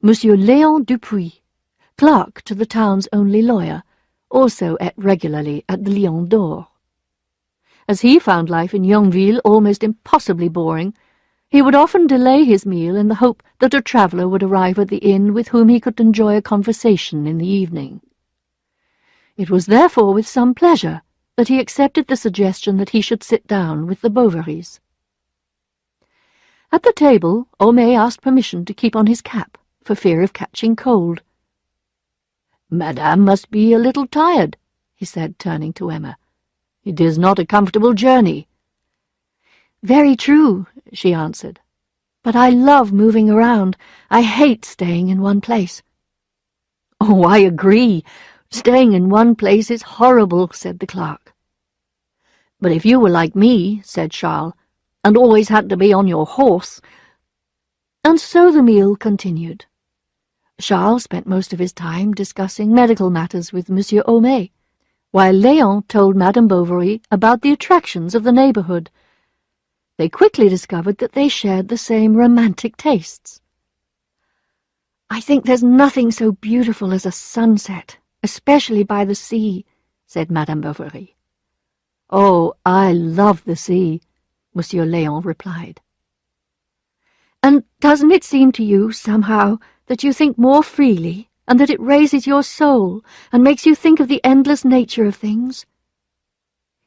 Monsieur Léon Dupuis, clerk to the town's only lawyer, also ate regularly at the Lion d'Or. As he found life in Yonville almost impossibly boring, he would often delay his meal in the hope that a traveller would arrive at the inn with whom he could enjoy a conversation in the evening. It was therefore with some pleasure that he accepted the suggestion that he should sit down with the Bovarys. At the table, Homais asked permission to keep on his cap, for fear of catching cold. "Madame must be a little tired," he said, turning to Emma. "It is not a comfortable journey." "Very true," she answered. "But I love moving around. I hate staying in one place." "Oh, I agree. Staying in one place is horrible," said the clerk. "But if you were like me," said Charles, "and always had to be on your horse—" And so the meal continued. Charles spent most of his time discussing medical matters with Monsieur Homais, while Léon told Madame Bovary about the attractions of the neighbourhood. They quickly discovered that they shared the same romantic tastes. "I think there's nothing so beautiful as a sunset, especially by the sea," said Madame Bovary. "Oh, I love the sea," Monsieur Léon replied. "And doesn't it seem to you, somehow, that you think more freely, and that it raises your soul, and makes you think of the endless nature of things?"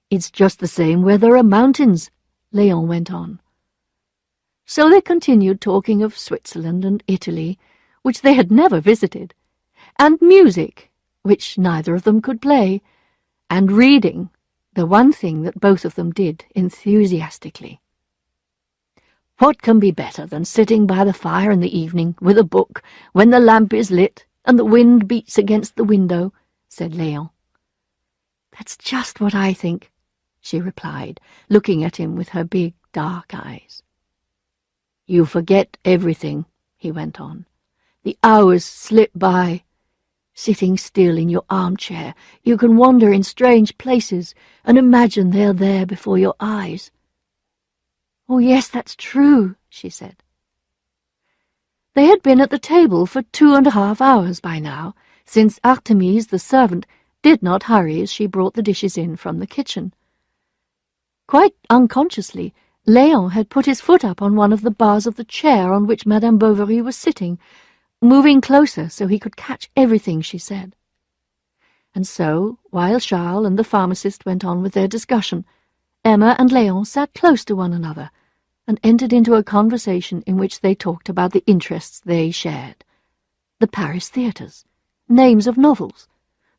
"It's just the same where there are mountains," Léon went on. So they continued talking of Switzerland and Italy, which they had never visited, and music, which neither of them could play, and reading, the one thing that both of them did enthusiastically. "What can be better than sitting by the fire in the evening with a book when the lamp is lit and the wind beats against the window?" said Léon. "That's just what I think," she replied, looking at him with her big, dark eyes. "You forget everything," he went on. "The hours slip by. Sitting still in your armchair, you can wander in strange places and imagine they're there before your eyes." "Oh, yes, that's true," she said. They had been at the table for 2.5 hours by now, since Artemise, the servant, did not hurry as she brought the dishes in from the kitchen. Quite unconsciously, Léon had put his foot up on one of the bars of the chair on which Madame Bovary was sitting, moving closer so he could catch everything she said. And so, while Charles and the pharmacist went on with their discussion, Emma and Léon sat close to one another and entered into a conversation in which they talked about the interests they shared. The Paris theatres, names of novels,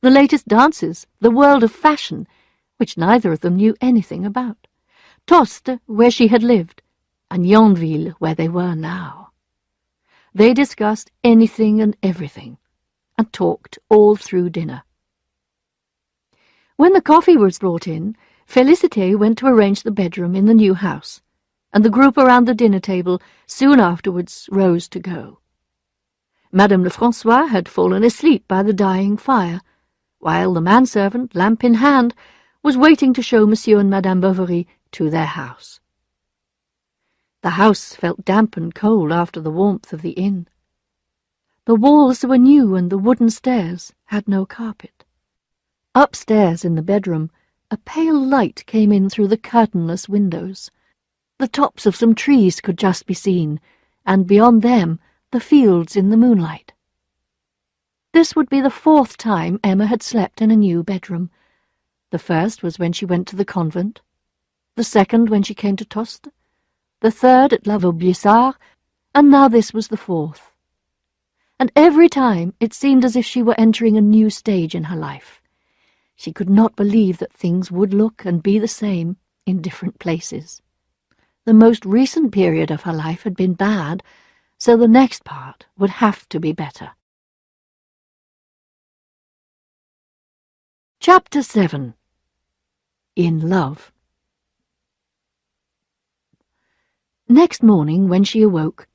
the latest dances, the world of fashion, which neither of them knew anything about, Tostes, where she had lived, and Yonville, where they were now. They discussed anything and everything, and talked all through dinner. When the coffee was brought in, Félicité went to arrange the bedroom in the new house, and the group around the dinner table soon afterwards rose to go. Madame Lefrançois had fallen asleep by the dying fire, while the manservant, lamp in hand, was waiting to show Monsieur and Madame Bovary to their house. The house felt damp and cold after the warmth of the inn. The walls were new, and the wooden stairs had no carpet. Upstairs in the bedroom, a pale light came in through the curtainless windows. The tops of some trees could just be seen, and beyond them the fields in the moonlight. This would be the 4th time Emma had slept in a new bedroom. The first was when she went to the convent, the second when she came to Tostes, the third at La Vaubyessard, and now this was the 4th. And every time it seemed as if she were entering a new stage in her life. She could not believe that things would look and be the same in different places. The most recent period of her life had been bad, so the next part would have to be better. Chapter 7. In Love. Next morning, when she awoke,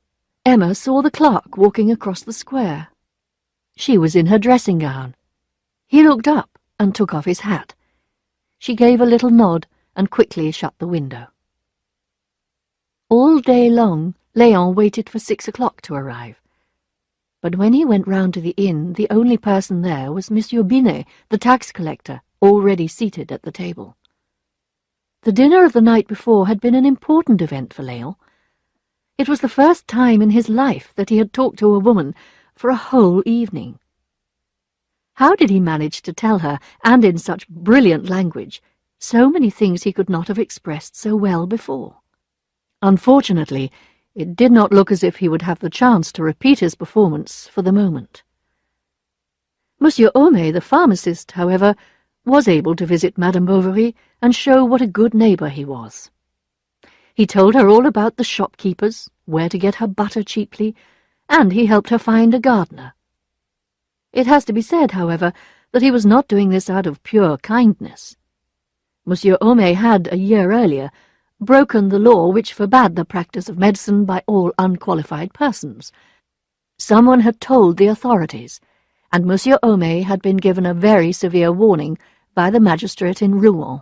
Emma saw the clerk walking across the square. She was in her dressing gown. He looked up and took off his hat. She gave a little nod and quickly shut the window. All day long, Léon waited for 6 o'clock to arrive. But when he went round to the inn, the only person there was Monsieur Binet, the tax collector, already seated at the table. The dinner of the night before had been an important event for Léon. It was the first time in his life that he had talked to a woman for a whole evening. How did he manage to tell her, and in such brilliant language, so many things he could not have expressed so well before? Unfortunately, it did not look as if he would have the chance to repeat his performance for the moment. Monsieur Homais, the pharmacist, however, was able to visit Madame Bovary and show what a good neighbour he was. He told her all about the shopkeepers, where to get her butter cheaply, and he helped her find a gardener. It has to be said, however, that he was not doing this out of pure kindness. Monsieur Homais had, a year earlier, broken the law which forbade the practice of medicine by all unqualified persons. Someone had told the authorities, and Monsieur Homais had been given a very severe warning by the magistrate in Rouen.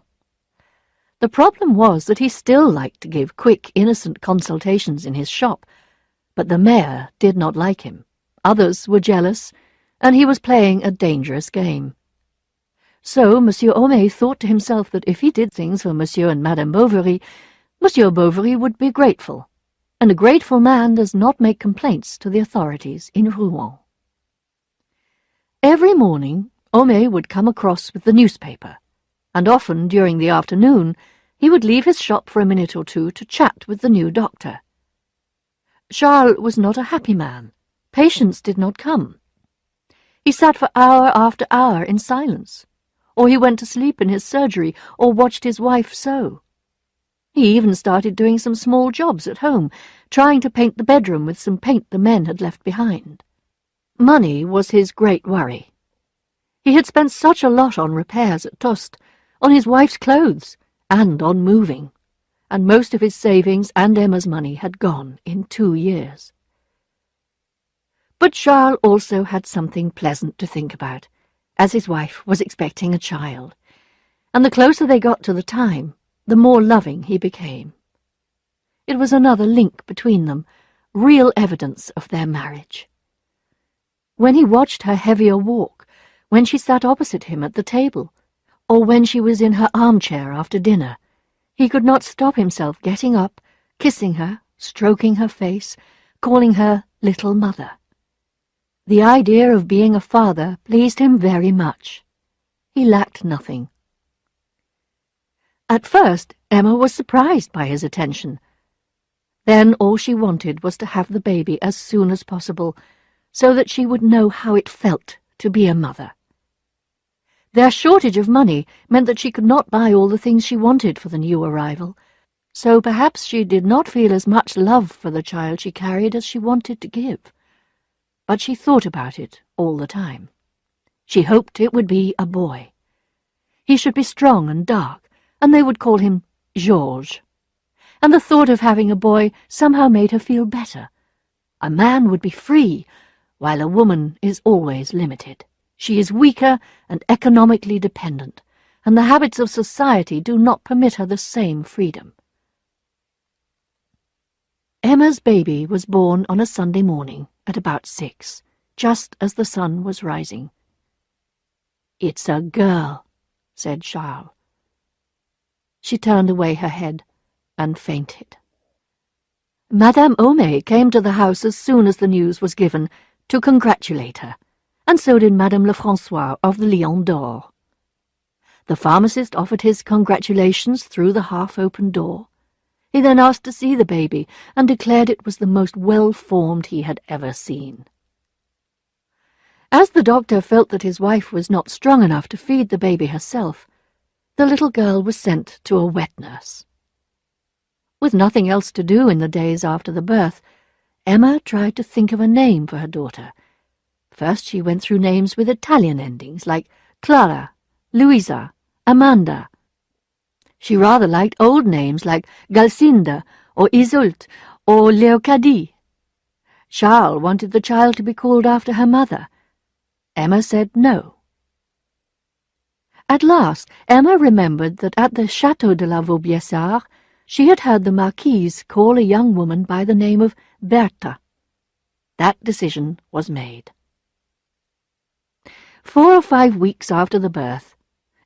The problem was that he still liked to give quick, innocent consultations in his shop, but the mayor did not like him. Others were jealous, and he was playing a dangerous game. So Monsieur Homais thought to himself that if he did things for Monsieur and Madame Bovary, Monsieur Bovary would be grateful, and a grateful man does not make complaints to the authorities in Rouen. Every morning, Homais would come across with the newspaper, and often during the afternoon he would leave his shop for a minute or two to chat with the new doctor. Charles was not a happy man. Patients did not come. He sat for hour after hour in silence, or he went to sleep in his surgery or watched his wife sew. He even started doing some small jobs at home, trying to paint the bedroom with some paint the men had left behind. Money was his great worry. He had spent such a lot on repairs at Tostes, on his wife's clothes, and on moving, and most of his savings and Emma's money had gone in 2 years. But Charles also had something pleasant to think about, as his wife was expecting a child, and the closer they got to the time, the more loving he became. It was another link between them, real evidence of their marriage. When he watched her heavier walk, when she sat opposite him at the table, or when she was in her armchair after dinner, he could not stop himself getting up, kissing her, stroking her face, calling her little mother. The idea of being a father pleased him very much. He lacked nothing. At first, Emma was surprised by his attention. Then all she wanted was to have the baby as soon as possible, so that she would know how it felt to be a mother. Their shortage of money meant that she could not buy all the things she wanted for the new arrival, so perhaps she did not feel as much love for the child she carried as she wanted to give. But she thought about it all the time. She hoped it would be a boy. He should be strong and dark, and they would call him Georges. And the thought of having a boy somehow made her feel better. A man would be free, while a woman is always limited. She is weaker and economically dependent, and the habits of society do not permit her the same freedom. Emma's baby was born on a Sunday morning at about 6, just as the sun was rising. "It's a girl," said Charles. She turned away her head and fainted. Madame Homais came to the house as soon as the news was given to congratulate her, and so did Madame Lefrançois of the Lion d'Or. The pharmacist offered his congratulations through the half-open door. He then asked to see the baby, and declared it was the most well-formed he had ever seen. As the doctor felt that his wife was not strong enough to feed the baby herself, the little girl was sent to a wet nurse. With nothing else to do in the days after the birth, Emma tried to think of a name for her daughter. First she went through names with Italian endings, like Clara, Luisa, Amanda. She rather liked old names like Galcinda, or Iseult, or Leocadie. Charles wanted the child to be called after her mother. Emma said no. At last, Emma remembered that at the Château de la Vaubyessard she had heard the Marquise call a young woman by the name of Bertha. That decision was made. 4 or 5 weeks after the birth,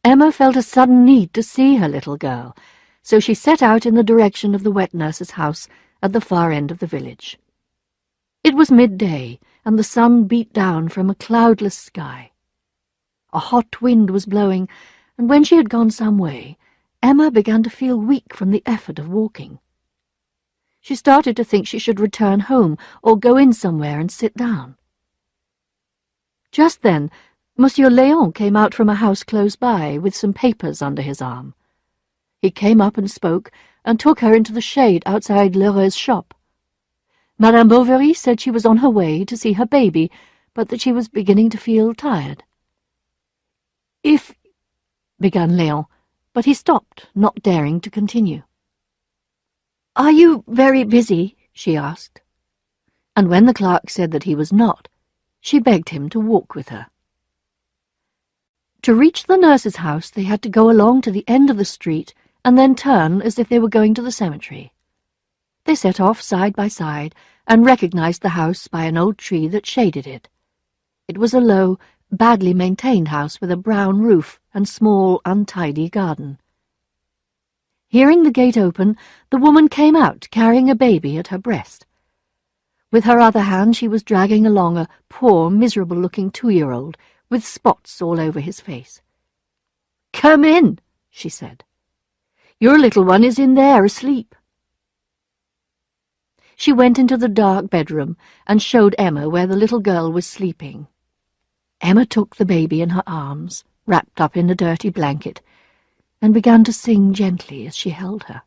Emma felt a sudden need to see her little girl, so she set out in the direction of the wet nurse's house at the far end of the village. It was midday, and the sun beat down from a cloudless sky. A hot wind was blowing, and when she had gone some way, Emma began to feel weak from the effort of walking. She started to think she should return home or go in somewhere and sit down. Just then, Monsieur Léon came out from a house close by with some papers under his arm. He came up and spoke, and took her into the shade outside Lheureux's shop. Madame Bovary said she was on her way to see her baby, but that she was beginning to feel tired. "If—" began Léon, but he stopped, not daring to continue. "Are you very busy?" she asked. And when the clerk said that he was not, she begged him to walk with her. To reach the nurse's house, they had to go along to the end of the street and then turn as if they were going to the cemetery. They set off side by side and recognized the house by an old tree that shaded it. It was a low, badly maintained house with a brown roof and small, untidy garden. Hearing the gate open, the woman came out carrying a baby at her breast. With her other hand she was dragging along a poor, miserable-looking 2-year-old with spots all over his face. "Come in," she said. "Your little one is in there asleep." She went into the dark bedroom and showed Emma where the little girl was sleeping. Emma took the baby in her arms, wrapped up in a dirty blanket, and began to sing gently as she held her.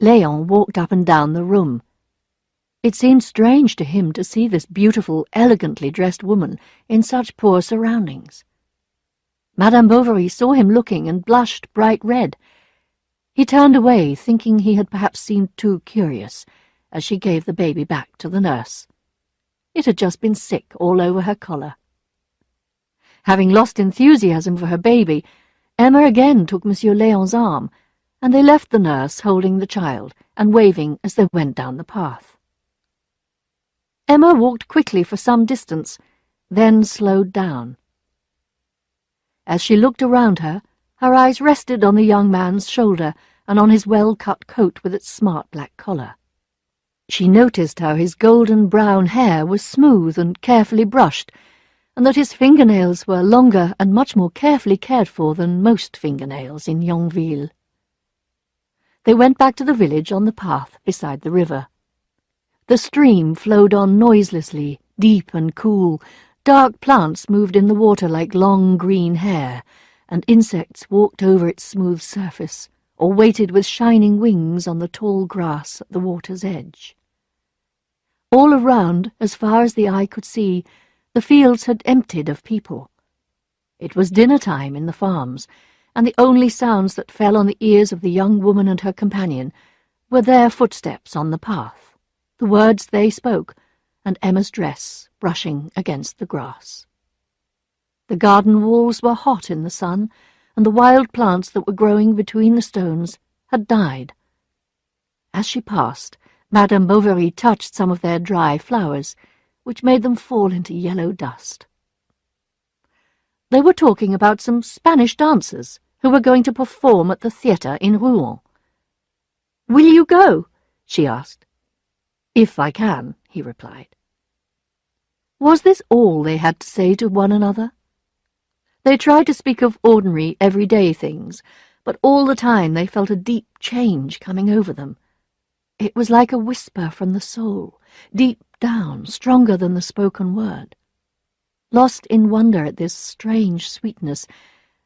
Léon walked up and down the room. It seemed strange to him to see this beautiful, elegantly dressed woman in such poor surroundings. Madame Bovary saw him looking and blushed bright red. He turned away, thinking he had perhaps seemed too curious, as she gave the baby back to the nurse. It had just been sick all over her collar. Having lost enthusiasm for her baby, Emma again took Monsieur Léon's arm, and they left the nurse holding the child and waving as they went down the path. Emma walked quickly for some distance, then slowed down. As she looked around her, her eyes rested on the young man's shoulder and on his well-cut coat with its smart black collar. She noticed how his golden-brown hair was smooth and carefully brushed, and that his fingernails were longer and much more carefully cared for than most fingernails in Yonville. They went back to the village on the path beside the river. The stream flowed on noiselessly, deep and cool. Dark plants moved in the water like long green hair, and insects walked over its smooth surface, or waited with shining wings on the tall grass at the water's edge. All around, as far as the eye could see, the fields had emptied of people. It was dinner-time in the farms, and the only sounds that fell on the ears of the young woman and her companion were their footsteps on the path, the words they spoke, and Emma's dress brushing against the grass. The garden walls were hot in the sun, and the wild plants that were growing between the stones had died. As she passed, Madame Bovary touched some of their dry flowers, which made them fall into yellow dust. They were talking about some Spanish dancers who were going to perform at the theatre in Rouen. "Will you go?" she asked. "If I can," he replied. Was this all they had to say to one another? They tried to speak of ordinary, everyday things, but all the time they felt a deep change coming over them. It was like a whisper from the soul, deep down, stronger than the spoken word. Lost in wonder at this strange sweetness,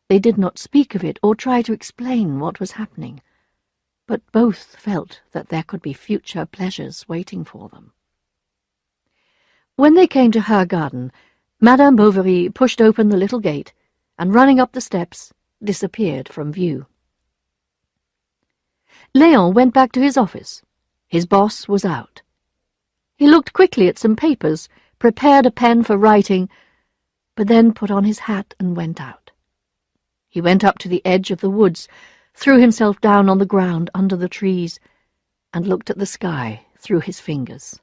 they did not speak of it or try to explain what was happening, but both felt that there could be future pleasures waiting for them. When they came to her garden, Madame Bovary pushed open the little gate, and running up the steps, disappeared from view. Léon went back to his office. His boss was out. He looked quickly at some papers, prepared a pen for writing, but then put on his hat and went out. He went up to the edge of the woods, threw himself down on the ground under the trees, and looked at the sky through his fingers.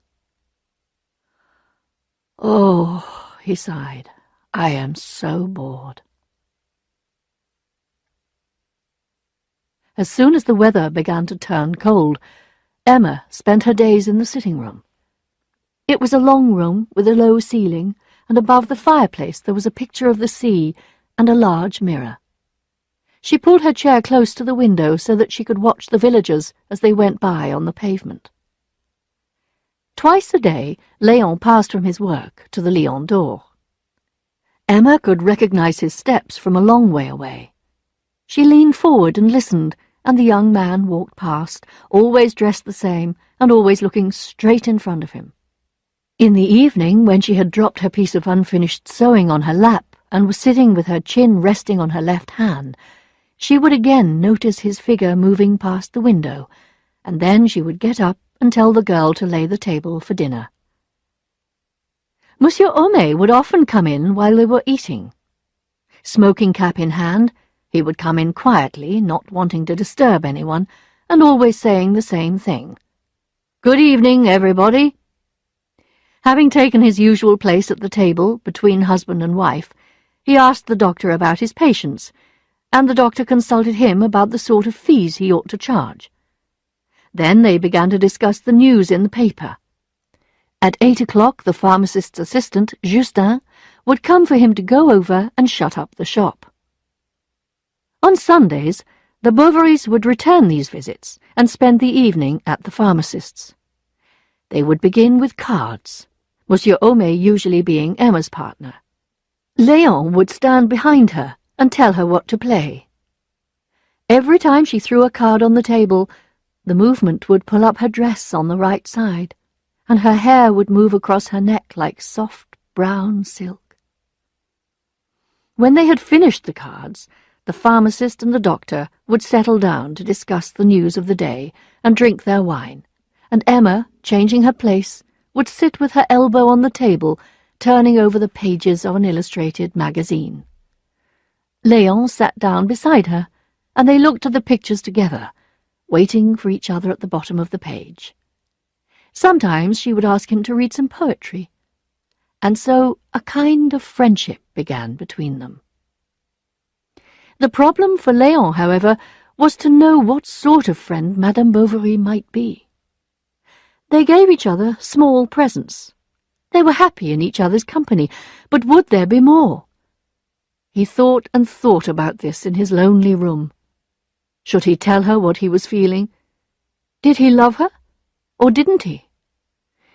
"Oh," he sighed, "I am so bored." As soon as the weather began to turn cold, Emma spent her days in the sitting room. It was a long room with a low ceiling, and above the fireplace there was a picture of the sea and a large mirror. She pulled her chair close to the window so that she could watch the villagers as they went by on the pavement. Twice a day, Léon passed from his work to the Lion d'Or. Emma could recognize his steps from a long way away. She leaned forward and listened, and the young man walked past, always dressed the same, and always looking straight in front of him. In the evening, when she had dropped her piece of unfinished sewing on her lap and was sitting with her chin resting on her left hand, she would again notice his figure moving past the window, and then she would get up and tell the girl to lay the table for dinner. Monsieur Homais would often come in while they were eating. Smoking cap in hand, he would come in quietly, not wanting to disturb anyone, and always saying the same thing. "Good evening, everybody." Having taken his usual place at the table between husband and wife, he asked the doctor about his patients, and the doctor consulted him about the sort of fees he ought to charge. Then they began to discuss the news in the paper. At 8 o'clock the pharmacist's assistant, Justin, would come for him to go over and shut up the shop. On Sundays, the Bovarys would return these visits and spend the evening at the pharmacist's. They would begin with cards, Monsieur Homais usually being Emma's partner. Léon would stand behind her and tell her what to play. Every time she threw a card on the table, the movement would pull up her dress on the right side, and her hair would move across her neck like soft brown silk. When they had finished the cards, the pharmacist and the doctor would settle down to discuss the news of the day and drink their wine, and Emma, changing her place, would sit with her elbow on the table, turning over the pages of an illustrated magazine. Léon sat down beside her, and they looked at the pictures together, waiting for each other at the bottom of the page. Sometimes she would ask him to read some poetry, and so a kind of friendship began between them. The problem for Léon, however, was to know what sort of friend Madame Bovary might be. They gave each other small presents. They were happy in each other's company, but would there be more? He thought and thought about this in his lonely room. Should he tell her what he was feeling? Did he love her, or didn't he?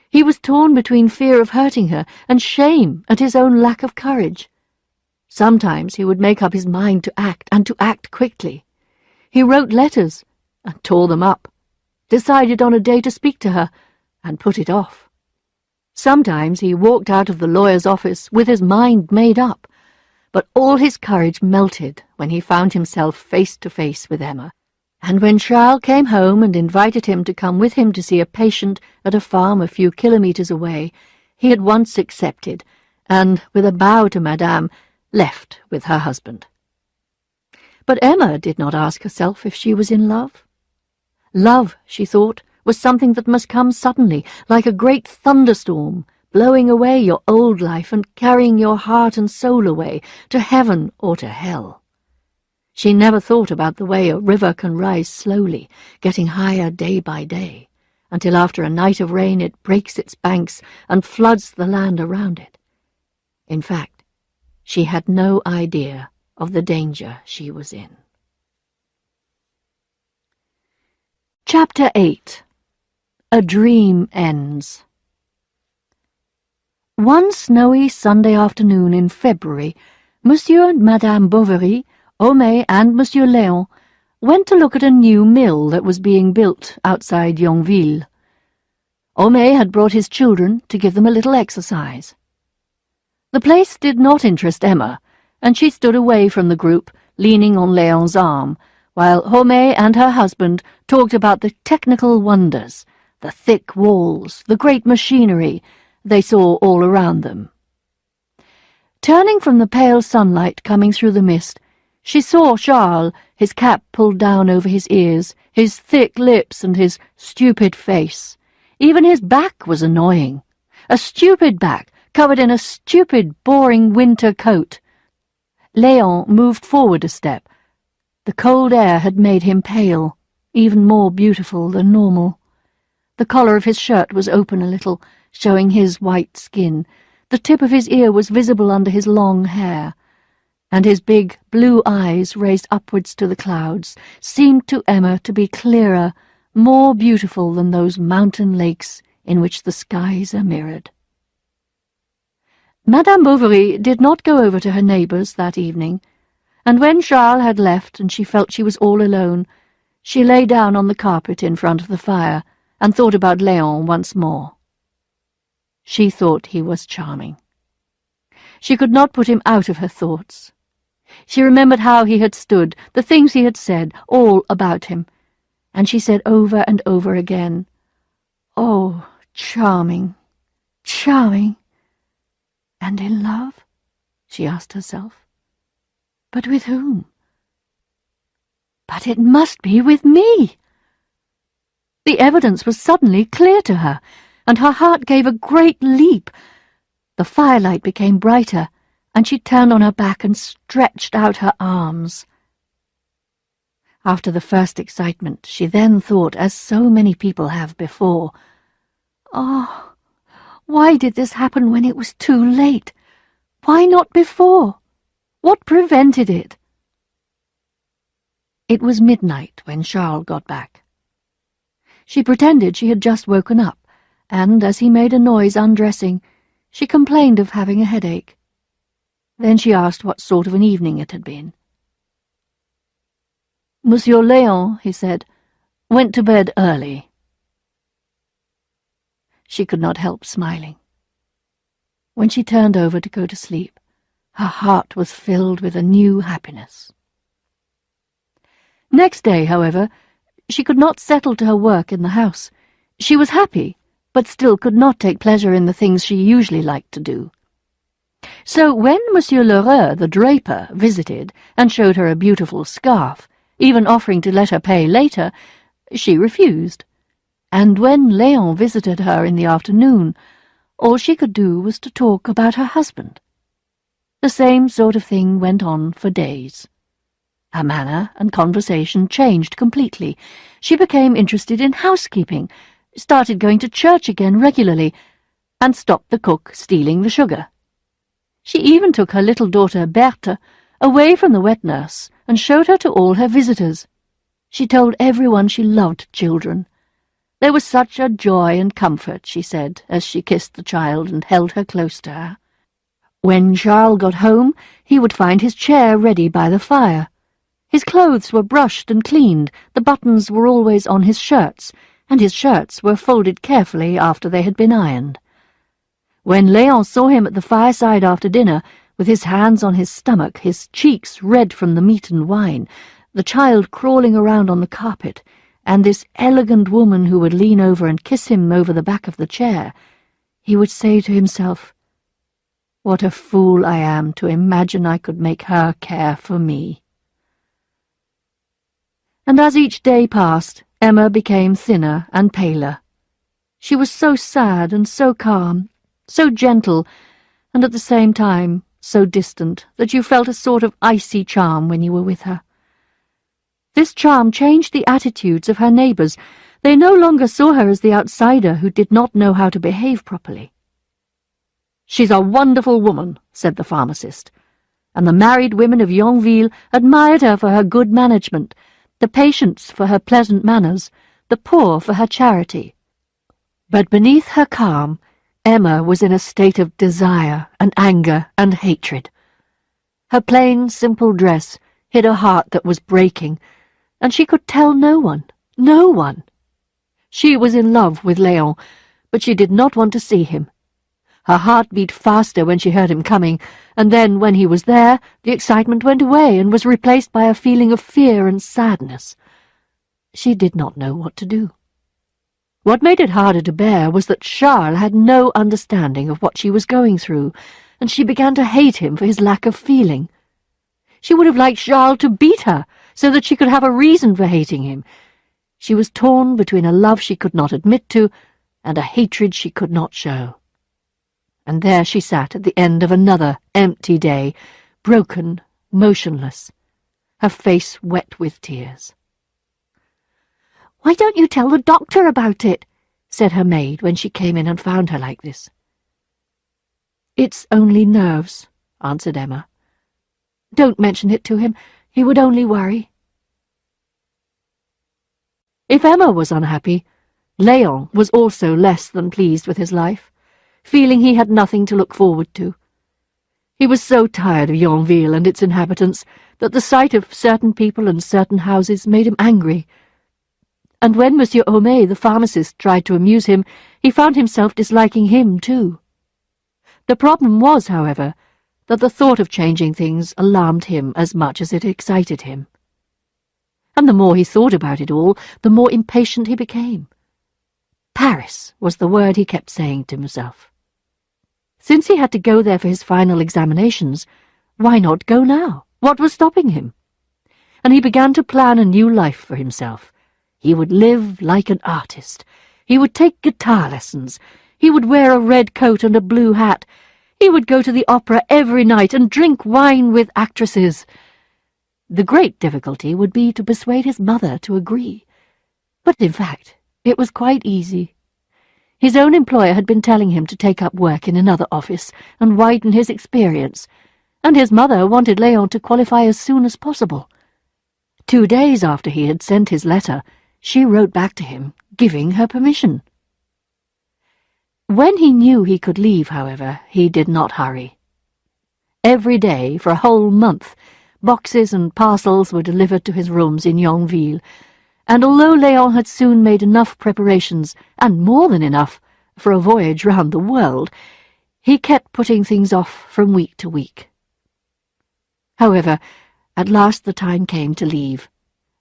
He was torn between fear of hurting her and shame at his own lack of courage. Sometimes he would make up his mind to act, and to act quickly. He wrote letters and tore them up, decided on a day to speak to her, and put it off. Sometimes he walked out of the lawyer's office with his mind made up, but all his courage melted when he found himself face to face with Emma, and when Charles came home and invited him to come with him to see a patient at a farm a few kilometres away, he at once accepted, and, with a bow to Madame, left with her husband. But Emma did not ask herself if she was in love. Love, she thought, was something that must come suddenly, like a great thunderstorm, blowing away your old life and carrying your heart and soul away to heaven or to hell. She never thought about the way a river can rise slowly, getting higher day by day, until after a night of rain it breaks its banks and floods the land around it. In fact, she had no idea of the danger she was in. Chapter 8. A Dream Ends. One snowy Sunday afternoon in February, Monsieur and Madame Bovary, Homais and Monsieur Léon went to look at a new mill that was being built outside Yonville. Homais had brought his children to give them a little exercise. The place did not interest Emma, and she stood away from the group, leaning on Léon's arm, while Homais and her husband talked about the technical wonders, the thick walls, the great machinery they saw all around them. Turning from the pale sunlight coming through the mist, she saw Charles, his cap pulled down over his ears, his thick lips and his stupid face. Even his back was annoying. A stupid back, covered in a stupid, boring winter coat. Léon moved forward a step. The cold air had made him pale, even more beautiful than normal. The collar of his shirt was open a little, showing his white skin. The tip of his ear was visible under his long hair, and his big blue eyes, raised upwards to the clouds, seemed to Emma to be clearer, more beautiful than those mountain lakes in which the skies are mirrored. Madame Bovary did not go over to her neighbours that evening, and when Charles had left and she felt she was all alone, she lay down on the carpet in front of the fire and thought about Léon once more. She thought he was charming. She could not put him out of her thoughts. She remembered how he had stood, the things he had said, all about him, and she said over and over again, "Oh, charming, charming." And in love? She asked herself. But with whom? But it must be with me! The evidence was suddenly clear to her, and her heart gave a great leap. The firelight became brighter, and she turned on her back and stretched out her arms. After the first excitement, she then thought, as so many people have before, "Oh, why did this happen when it was too late? Why not before? What prevented it?" It was midnight when Charles got back. She pretended she had just woken up, and, as he made a noise undressing, she complained of having a headache. Then she asked what sort of an evening it had been. "Monsieur Léon," he said, "went to bed early." She could not help smiling. When she turned over to go to sleep, her heart was filled with a new happiness. Next day, however, she could not settle to her work in the house. She was happy, but still could not take pleasure in the things she usually liked to do. So when Monsieur Lheureux, the draper, visited and showed her a beautiful scarf, even offering to let her pay later, she refused. And when Léon visited her in the afternoon, all she could do was to talk about her husband. The same sort of thing went on for days. Her manner and conversation changed completely. She became interested in housekeeping, started going to church again regularly, and stopped the cook stealing the sugar. She even took her little daughter Berthe away from the wet nurse and showed her to all her visitors. She told everyone she loved children. There was such a joy and comfort, she said, as she kissed the child and held her close to her. When Charles got home, he would find his chair ready by the fire. His clothes were brushed and cleaned, the buttons were always on his shirts, and his shirts were folded carefully after they had been ironed. When Léon saw him at the fireside after dinner, with his hands on his stomach, his cheeks red from the meat and wine, the child crawling around on the carpet, and this elegant woman who would lean over and kiss him over the back of the chair, he would say to himself, "What a fool I am to imagine I could make her care for me." And as each day passed, Emma became thinner and paler. She was so sad and so calm, so gentle, and at the same time so distant that you felt a sort of icy charm when you were with her. This charm changed the attitudes of her neighbours. They no longer saw her as the outsider who did not know how to behave properly. "She's a wonderful woman," said the pharmacist, and the married women of Yonville admired her for her good management, the patients for her pleasant manners, the poor for her charity. But beneath her calm, Emma was in a state of desire and anger and hatred. Her plain, simple dress hid a heart that was breaking, and she could tell no one, no one. She was in love with Léon, but she did not want to see him. Her heart beat faster when she heard him coming, and then, when he was there, the excitement went away and was replaced by a feeling of fear and sadness. She did not know what to do. What made it harder to bear was that Charles had no understanding of what she was going through, and she began to hate him for his lack of feeling. She would have liked Charles to beat her, so that she could have a reason for hating him. She was torn between a love she could not admit to and a hatred she could not show. And there she sat at the end of another empty day, broken, motionless, her face wet with tears. "Why don't you tell the doctor about it?" said her maid when she came in and found her like this. "It's only nerves," answered Emma. "Don't mention it to him. He would only worry." If Emma was unhappy, Léon was also less than pleased with his life, feeling he had nothing to look forward to. He was so tired of Yonville and its inhabitants that the sight of certain people and certain houses made him angry. And when Monsieur Homais, the pharmacist, tried to amuse him, he found himself disliking him too. The problem was, however, that the thought of changing things alarmed him as much as it excited him. And the more he thought about it all, the more impatient he became. Paris was the word he kept saying to himself. Since he had to go there for his final examinations, why not go now? What was stopping him? And he began to plan a new life for himself. He would live like an artist. He would take guitar lessons. He would wear a red coat and a blue hat. He would go to the opera every night and drink wine with actresses. The great difficulty would be to persuade his mother to agree. But in fact, it was quite easy. His own employer had been telling him to take up work in another office and widen his experience, and his mother wanted Léon to qualify as soon as possible. 2 days after he had sent his letter, she wrote back to him, giving her permission. When he knew he could leave, however, he did not hurry. Every day, for a whole month, boxes and parcels were delivered to his rooms in Yonville, and although Léon had soon made enough preparations, and more than enough, for a voyage round the world, he kept putting things off from week to week. However, at last the time came to leave,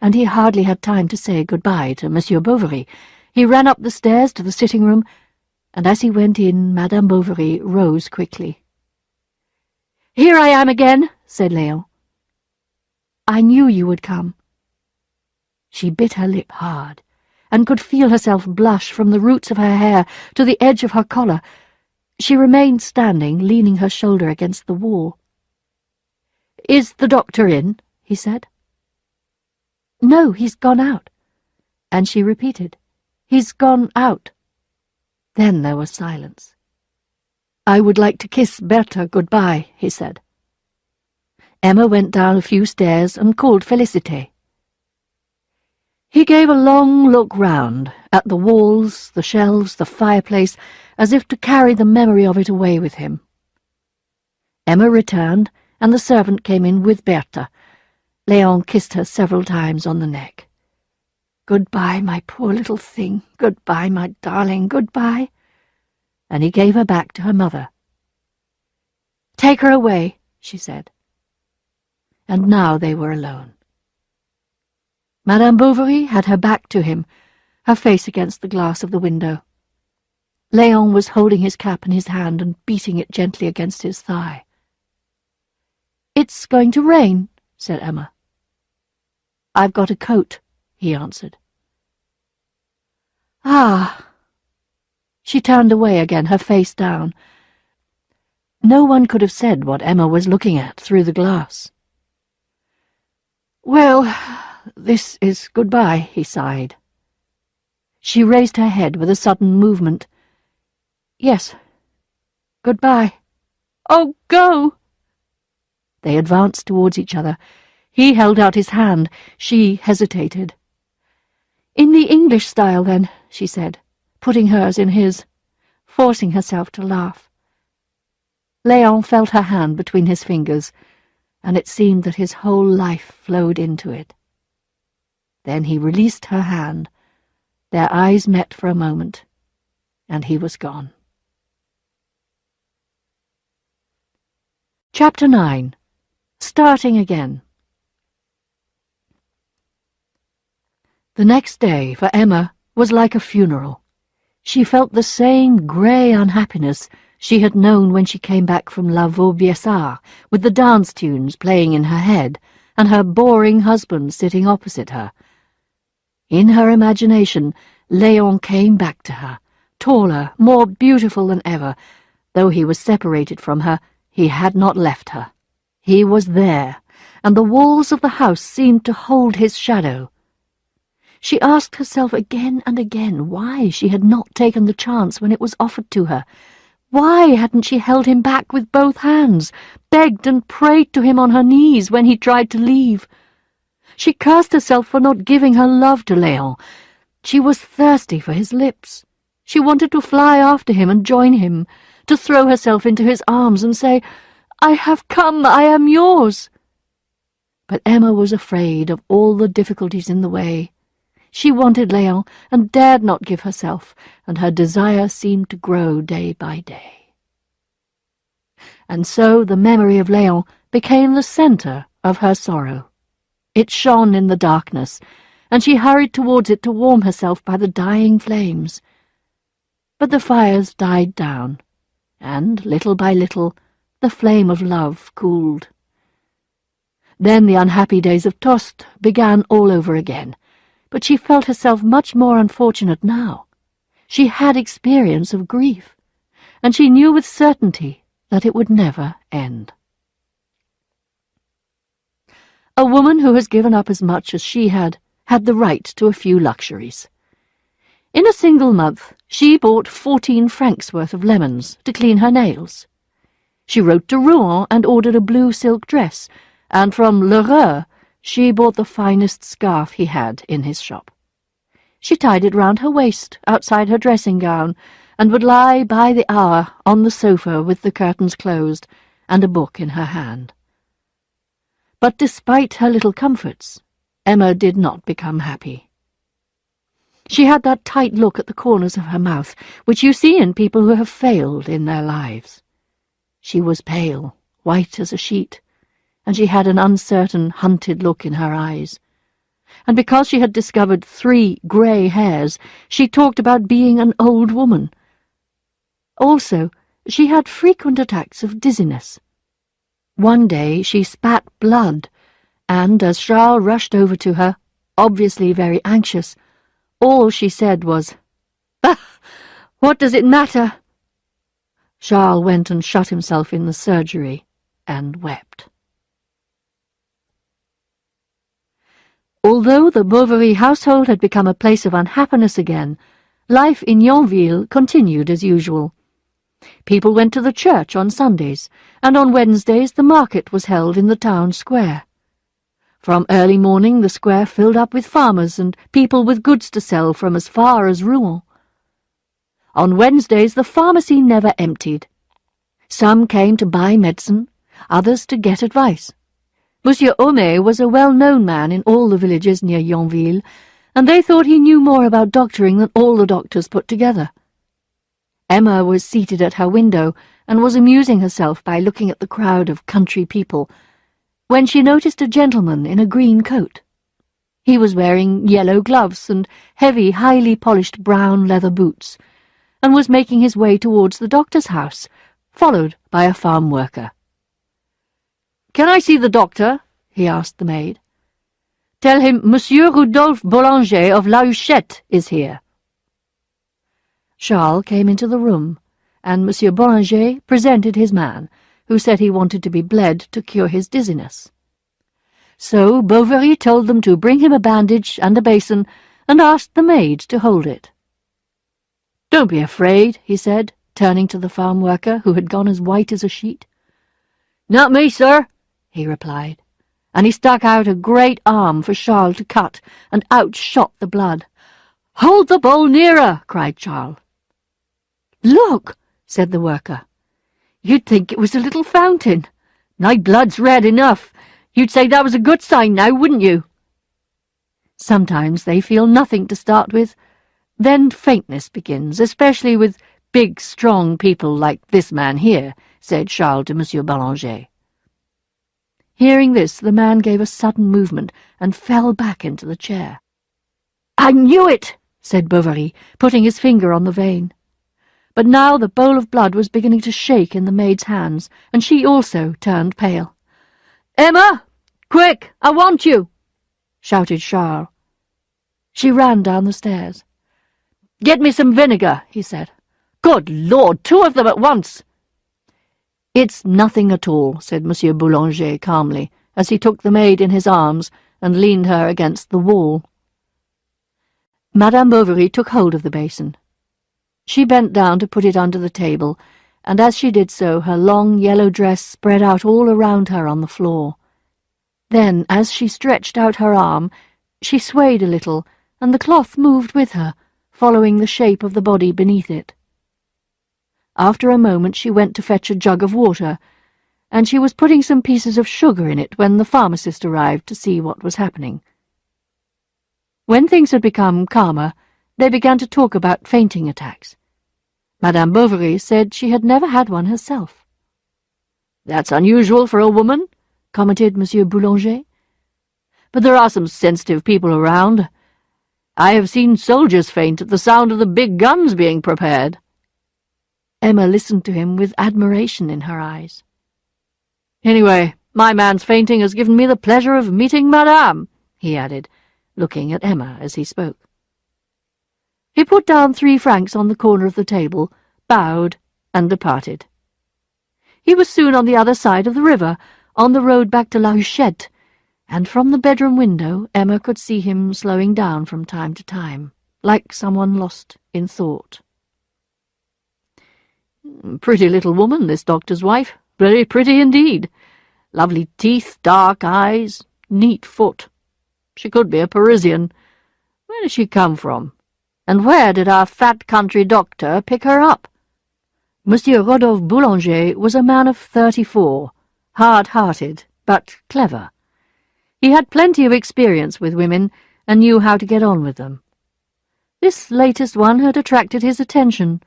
and he hardly had time to say goodbye to Monsieur Bovary. He ran up the stairs to the sitting-room, and as he went in, Madame Bovary rose quickly. "Here I am again," said Léon. "I knew you would come." She bit her lip hard, and could feel herself blush from the roots of her hair to the edge of her collar. She remained standing, leaning her shoulder against the wall. "Is the doctor in?" he said. "No, he's gone out." And she repeated, "He's gone out." Then there was silence. "I would like to kiss Bertha goodbye," he said. Emma went down a few stairs and called Félicité. He gave a long look round, at the walls, the shelves, the fireplace, as if to carry the memory of it away with him. Emma returned, and the servant came in with Bertha. Léon kissed her several times on the neck. "Goodbye, my poor little thing. Goodbye, my darling, goodbye." And he gave her back to her mother. "Take her away," she said. And now they were alone. Madame Bovary had her back to him, her face against the glass of the window. Léon was holding his cap in his hand and beating it gently against his thigh. "It's going to rain," said Emma. "I've got a coat," he answered. "Ah!" She turned away again, her face down. No one could have said what Emma was looking at through the glass. "Well, this is goodbye," he sighed. She raised her head with a sudden movement. "Yes, goodbye." "Oh, go!" They advanced towards each other. He held out his hand. She hesitated. "In the English style, then," she said, putting hers in his, forcing herself to laugh. Léon felt her hand between his fingers, and it seemed that his whole life flowed into it. Then he released her hand. Their eyes met for a moment, and he was gone. Chapter 9. Starting Again. The next day, for Emma, was like a funeral. She felt the same grey unhappiness she had known when she came back from La Vaubyessard, with the dance tunes playing in her head, and her boring husband sitting opposite her. In her imagination, Léon came back to her, taller, more beautiful than ever, Though he was separated from her, he had not left her. He was there, and the walls of the house seemed to hold his shadow. She asked herself again and again why she had not taken the chance when it was offered to her. Why hadn't she held him back with both hands, begged and prayed to him on her knees when he tried to leave? She cursed herself for not giving her love to Léon. She was thirsty for his lips. She wanted to fly after him and join him, to throw herself into his arms and say, "I have come, I am yours." But Emma was afraid of all the difficulties in the way. She wanted Léon and dared not give herself, and her desire seemed to grow day by day. And so the memory of Léon became the centre of her sorrow. It shone in the darkness, and she hurried towards it to warm herself by the dying flames. But the fires died down, and, little by little, the flame of love cooled. Then the unhappy days of Tostes began all over again, but she felt herself much more unfortunate now. She had experience of grief, and she knew with certainty that it would never end. A woman who has given up as much as she had the right to a few luxuries. In a single month, she bought 14 francs worth of lemons to clean her nails. She wrote to Rouen and ordered a blue silk dress, and from Lheureux she bought the finest scarf he had in his shop. She tied it round her waist outside her dressing-gown, and would lie by the hour on the sofa with the curtains closed and a book in her hand. But despite her little comforts, Emma did not become happy. She had that tight look at the corners of her mouth, which you see in people who have failed in their lives. She was pale, white as a sheet, and she had an uncertain, hunted look in her eyes. And because she had discovered 3 grey hairs, she talked about being an old woman. Also, she had frequent attacks of dizziness. One day she spat blood, and as Charles rushed over to her, obviously very anxious, all she said was, "Ah, what does it matter?" Charles went and shut himself in the surgery and wept. Although the Bovary household had become a place of unhappiness again, life in Yonville continued as usual. People went to the church on Sundays, and on Wednesdays the market was held in the town square. From early morning the square filled up with farmers and people with goods to sell from as far as Rouen. On Wednesdays the pharmacy never emptied. Some came to buy medicine, others to get advice. Monsieur Homais was a well-known man in all the villages near Yonville, and they thought he knew more about doctoring than all the doctors put together. Emma was seated at her window and was amusing herself by looking at the crowd of country people, when she noticed a gentleman in a green coat. He was wearing yellow gloves and heavy, highly polished brown leather boots, and was making his way towards the doctor's house, followed by a farm worker. "Can I see the doctor?" he asked the maid. "Tell him Monsieur Rodolphe Boulanger of La Huchette is here." Charles came into the room, and Monsieur Boulanger presented his man, who said he wanted to be bled to cure his dizziness. So Bovary told them to bring him a bandage and a basin, and asked the maid to hold it. "Don't be afraid," he said, turning to the farm worker, who had gone as white as a sheet. "Not me, sir," he replied, and he stuck out a great arm for Charles to cut, and out shot the blood. "Hold the bowl nearer," cried Charles. "Look," said the worker. "You'd think it was a little fountain. My blood's red enough. You'd say that was a good sign now, wouldn't you?" Sometimes they feel nothing to start with. Then faintness begins, especially with big, strong people like this man here, said Charles to Monsieur Boulanger. Hearing this, the man gave a sudden movement and fell back into the chair. "I knew it," said Bovary, putting his finger on the vein. But now the bowl of blood was beginning to shake in the maid's hands, and she also turned pale. "Emma! Quick! I want you!" shouted Charles. She ran down the stairs. "Get me some vinegar," he said. "Good Lord, 2 of them at once!" "It's nothing at all," said Monsieur Boulanger calmly, as he took the maid in his arms and leaned her against the wall. Madame Bovary took hold of the basin. She bent down to put it under the table, and as she did so her long yellow dress spread out all around her on the floor. Then, as she stretched out her arm, she swayed a little, and the cloth moved with her, following the shape of the body beneath it. After a moment she went to fetch a jug of water, and she was putting some pieces of sugar in it when the pharmacist arrived to see what was happening. When things had become calmer, they began to talk about fainting attacks. Madame Bovary said she had never had one herself. "That's unusual for a woman," commented Monsieur Boulanger. "But there are some sensitive people around. I have seen soldiers faint at the sound of the big guns being prepared." Emma listened to him with admiration in her eyes. "Anyway, my man's fainting has given me the pleasure of meeting Madame," he added, looking at Emma as he spoke. He put down 3 francs on the corner of the table, bowed, and departed. He was soon on the other side of the river, on the road back to La Huchette, and from the bedroom window Emma could see him slowing down from time to time, like someone lost in thought. "Pretty little woman, this doctor's wife. Very pretty indeed. Lovely teeth, dark eyes, neat foot. She could be a Parisian. Where did she come from? And where did our fat country doctor pick her up?" Monsieur Rodolphe Boulanger was a man of 34, hard-hearted, but clever. He had plenty of experience with women, and knew how to get on with them. This latest one had attracted his attention.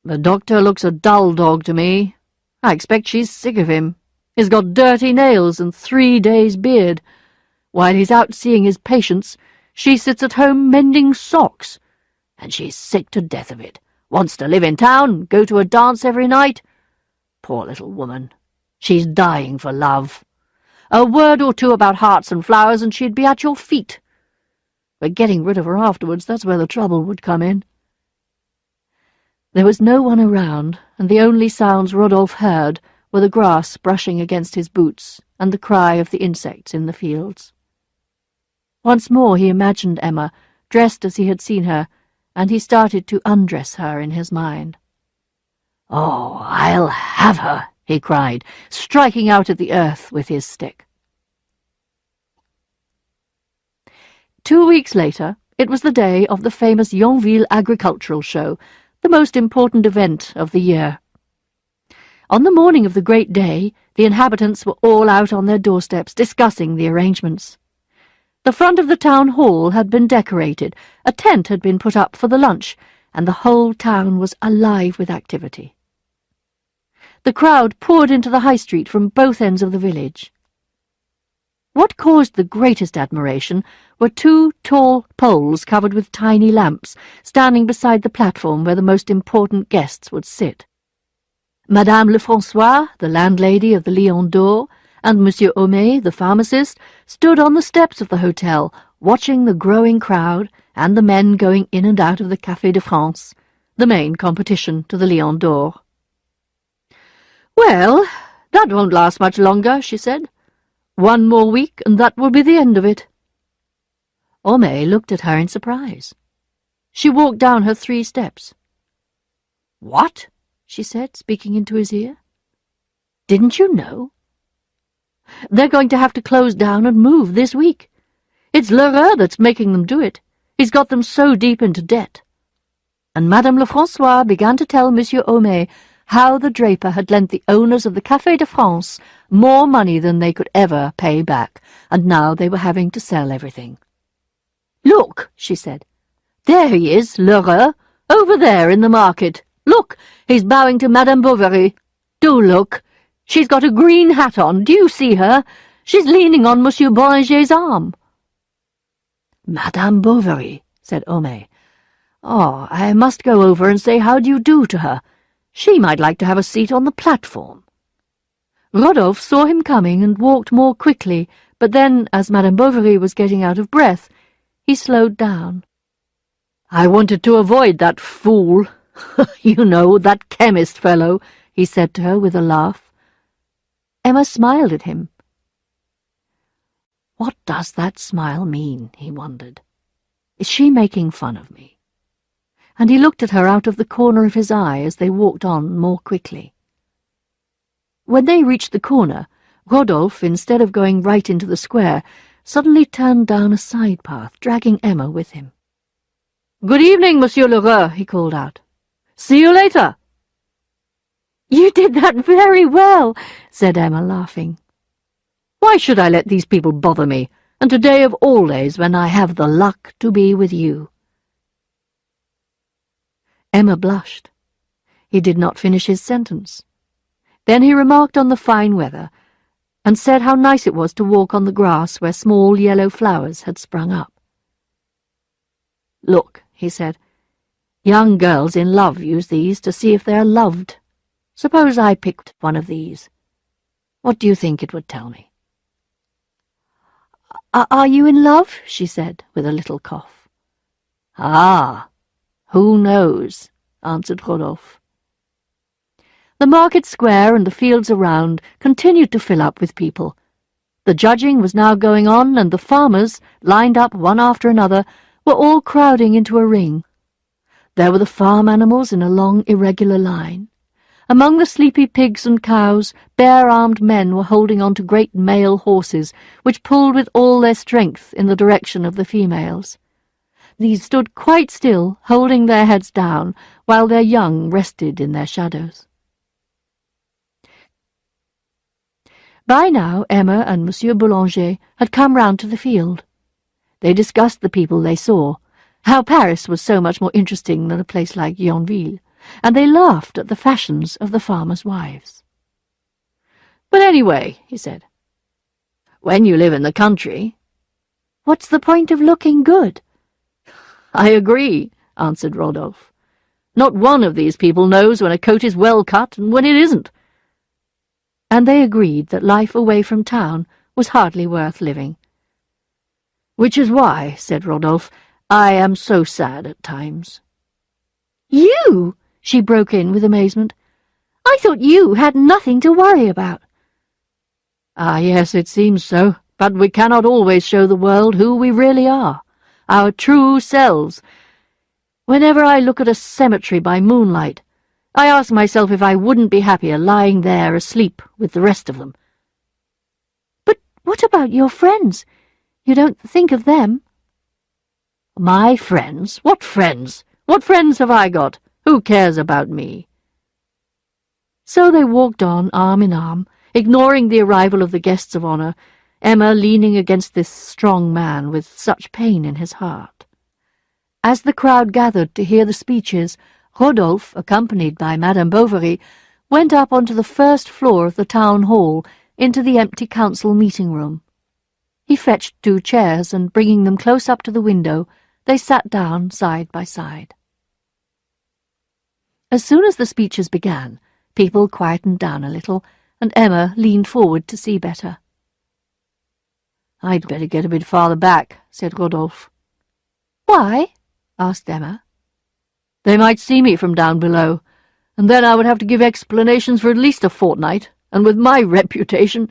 "The doctor looks a dull dog to me. I expect she's sick of him. He's got dirty nails and 3 days' beard. While he's out seeing his patients, she sits at home mending socks. And she's sick to death of it. Wants to live in town, go to a dance every night. Poor little woman. She's dying for love. A word or two about hearts and flowers and she'd be at your feet. But getting rid of her afterwards, that's where the trouble would come in." There was no one around, and the only sounds Rodolphe heard were the grass brushing against his boots and the cry of the insects in the fields. Once more he imagined Emma, dressed as he had seen her, and he started to undress her in his mind. "Oh, I'll have her," he cried, striking out at the earth with his stick. 2 weeks later, it was the day of the famous Yonville Agricultural Show, the most important event of the year. On the morning of the great day, the inhabitants were all out on their doorsteps discussing the arrangements. The front of the town hall had been decorated, a tent had been put up for the lunch, and the whole town was alive with activity. The crowd poured into the high street from both ends of the village. What caused the greatest admiration were 2 tall poles covered with tiny lamps, standing beside the platform where the most important guests would sit. Madame Lefrançois, the landlady of the Lion d'Or, and Monsieur Homais, the pharmacist, stood on the steps of the hotel, watching the growing crowd and the men going in and out of the Café de France, the main competition to the Lion d'Or. "Well, that won't last much longer," she said. "1 more week, and that will be the end of it." Homais looked at her in surprise. She walked down her 3 steps. "What?" she said, speaking into his ear. "Didn't you know? They're going to have to close down and move this week. It's Lheureux that's making them do it. He's got them so deep into debt." And Madame Lefrançois began to tell Monsieur Homais how the draper had lent the owners of the Café de France more money than they could ever pay back, and now they were having to sell everything. "Look," she said. "There he is, Lheureux, over there in the market. Look, he's bowing to Madame Bovary. Do look. She's got a green hat on. Do you see her? She's leaning on Monsieur Boulanger's arm." "Madame Bovary," said Homais. "Oh, I must go over and say how do you do to her. She might like to have a seat on the platform." Rodolphe saw him coming and walked more quickly, but then, as Madame Bovary was getting out of breath, he slowed down. "I wanted to avoid that fool. You know, that chemist fellow," he said to her with a laugh. Emma smiled at him. What does that smile mean, he wondered. Is she making fun of me? And he looked at her out of the corner of his eye as they walked on more quickly. When they reached the corner, Rodolphe, instead of going right into the square, suddenly turned down a side path, dragging Emma with him. "Good evening, Monsieur Lheureux," he called out. "See you later." "You did that very well," said Emma, laughing. "Why should I let these people bother me, and today of all days when I have the luck to be with you?" Emma blushed. He did not finish his sentence. Then he remarked on the fine weather, and said how nice it was to walk on the grass where small yellow flowers had sprung up. "Look," he said, "young girls in love use these to see if they are loved. Suppose I picked one of these. What do you think it would tell me?" "Are you in love?" she said, with a little cough. "Ah, who knows?" answered Rodolphe. The market square and the fields around continued to fill up with people. The judging was now going on, and the farmers, lined up one after another, were all crowding into a ring. There were the farm animals in a long, irregular line. Among the sleepy pigs and cows, bare-armed men were holding on to great male horses, which pulled with all their strength in the direction of the females. These stood quite still, holding their heads down, while their young rested in their shadows. By now Emma and Monsieur Boulanger had come round to the field. They discussed the people they saw, how Paris was so much more interesting than a place like Yonville, and they laughed at the fashions of the farmers' wives. "But anyway," he said, "when you live in the country—" "What's the point of looking good?" "I agree," answered Rodolphe. "Not one of these people knows when a coat is well cut and when it isn't." And they agreed that life away from town was hardly worth living. "Which is why," said Rodolphe, "I am so sad at times." "You?" she broke in with amazement. "I thought you had nothing to worry about." "Ah, yes, it seems so, but we cannot always show the world who we really are, our true selves. Whenever I look at a cemetery by moonlight, I ask myself if I wouldn't be happier lying there asleep with the rest of them." "But what about your friends? You don't think of them?" "My friends? What friends? What friends have I got? Who cares about me?" So they walked on arm in arm, ignoring the arrival of the guests of honour, Emma leaning against this strong man with such pain in his heart. As the crowd gathered to hear the speeches, Rodolphe, accompanied by Madame Bovary, went up onto the first floor of the town hall into the empty council meeting-room. He fetched 2 chairs, and bringing them close up to the window, they sat down side by side. As soon as the speeches began, people quietened down a little, and Emma leaned forward to see better. "I'd better get a bit farther back," said Rodolphe. "Why?" asked Emma. "They might see me from down below, and then I would have to give explanations for at least a fortnight, and with my reputation—"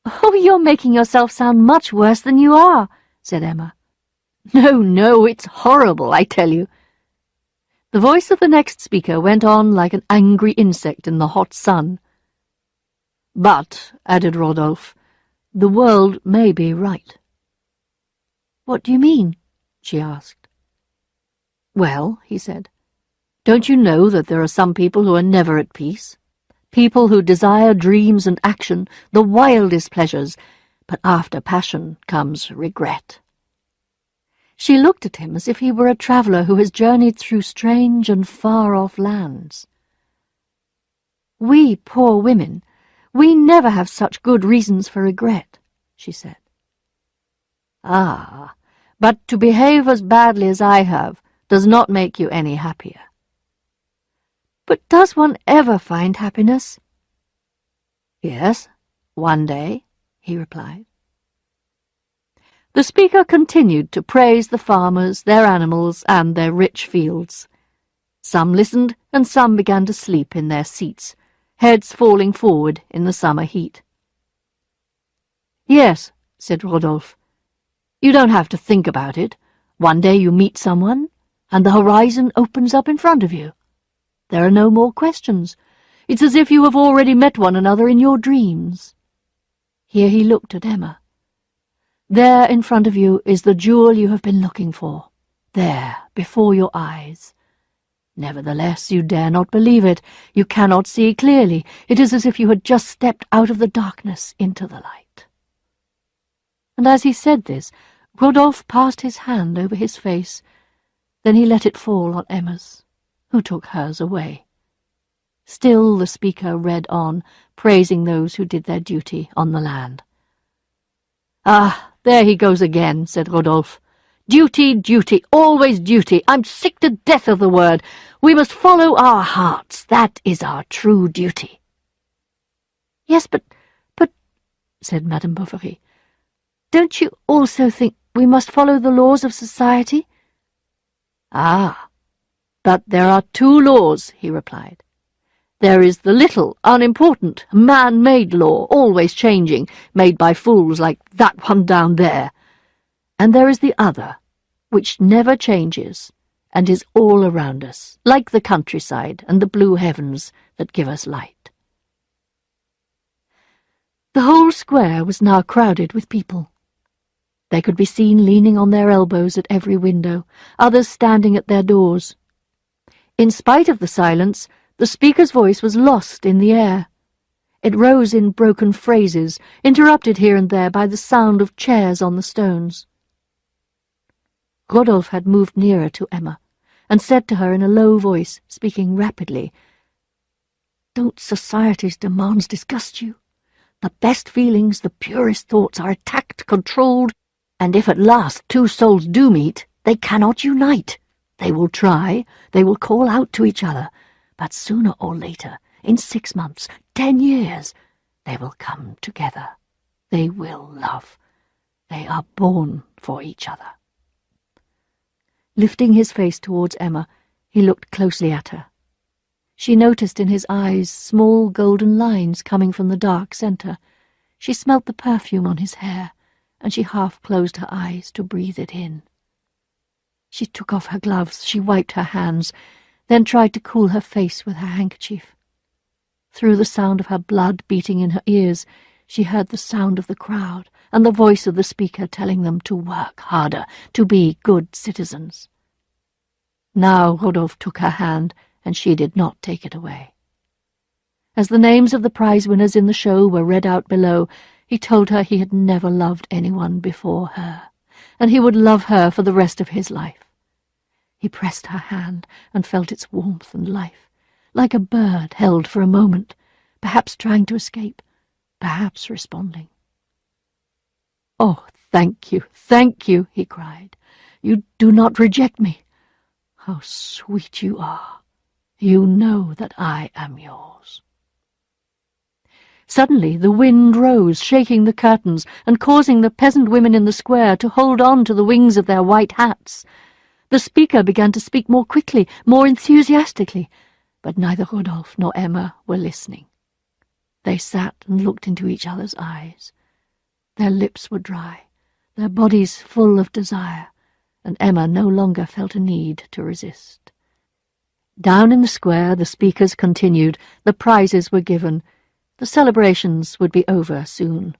"Oh, you're making yourself sound much worse than you are," said Emma. "No, no, it's horrible, I tell you." The voice of the next speaker went on like an angry insect in the hot sun. "But," added Rodolphe, "the world may be right." "What do you mean?" she asked. "Well," he said, "don't you know that there are some people who are never at peace? People who desire dreams and action, the wildest pleasures, but after passion comes regret." She looked at him as if he were a traveller who has journeyed through strange and far-off lands. "We poor women, we never have such good reasons for regret," she said. "Ah, but to behave as badly as I have does not make you any happier." "But does one ever find happiness?" "Yes, one day," he replied. The speaker continued to praise the farmers, their animals, and their rich fields. Some listened, and some began to sleep in their seats, heads falling forward in the summer heat. "Yes," said Rodolphe. "You don't have to think about it. One day you meet someone, and the horizon opens up in front of you. There are no more questions. It's as if you have already met one another in your dreams." Here he looked at Emma. "There in front of you is the jewel you have been looking for. There, before your eyes. Nevertheless, you dare not believe it. You cannot see clearly. It is as if you had just stepped out of the darkness into the light." And as he said this, Rodolphe passed his hand over his face. Then he let it fall on Emma's, who took hers away. Still the speaker read on, praising those who did their duty on the land. "Ah, there he goes again," said Rodolphe. "Duty, duty, always duty. I'm sick to death of the word. We must follow our hearts. That is our true duty." "Yes, but, said Madame Bovary, "don't you also think we must follow the laws of society?" "Ah, but there are two laws," he replied. "There is the little, unimportant, man-made law, always changing, made by fools like that one down there. And there is the other, which never changes, and is all around us, like the countryside and the blue heavens that give us light." The whole square was now crowded with people. They could be seen leaning on their elbows at every window, others standing at their doors. In spite of the silence, the speaker's voice was lost in the air. It rose in broken phrases, interrupted here and there by the sound of chairs on the stones. Rodolphe had moved nearer to Emma, and said to her in a low voice, speaking rapidly, "Don't society's demands disgust you? The best feelings, the purest thoughts are attacked, controlled, and if at last two souls do meet, they cannot unite. They will try, they will call out to each other, but sooner or later, in 6 months, 10 years, they will come together. They will love. They are born for each other." Lifting his face towards Emma, he looked closely at her. She noticed in his eyes small golden lines coming from the dark centre. She smelt the perfume on his hair, and she half closed her eyes to breathe it in. She took off her gloves, she wiped her hands, then tried to cool her face with her handkerchief. Through the sound of her blood beating in her ears, she heard the sound of the crowd and the voice of the speaker telling them to work harder, to be good citizens. Now Rodolphe took her hand, and she did not take it away. As the names of the prize-winners in the show were read out below, he told her he had never loved anyone before her, and he would love her for the rest of his life. He pressed her hand and felt its warmth and life, like a bird held for a moment, perhaps trying to escape, perhaps responding. "Oh, thank you," he cried. "You do not reject me. How sweet you are. You know that I am yours." Suddenly the wind rose, shaking the curtains and causing the peasant women in the square to hold on to the wings of their white hats. The speaker began to speak more quickly, more enthusiastically, but neither Rodolphe nor Emma were listening. They sat and looked into each other's eyes. Their lips were dry, their bodies full of desire, and Emma no longer felt a need to resist. Down in the square the speakers continued, the prizes were given. The celebrations would be over soon.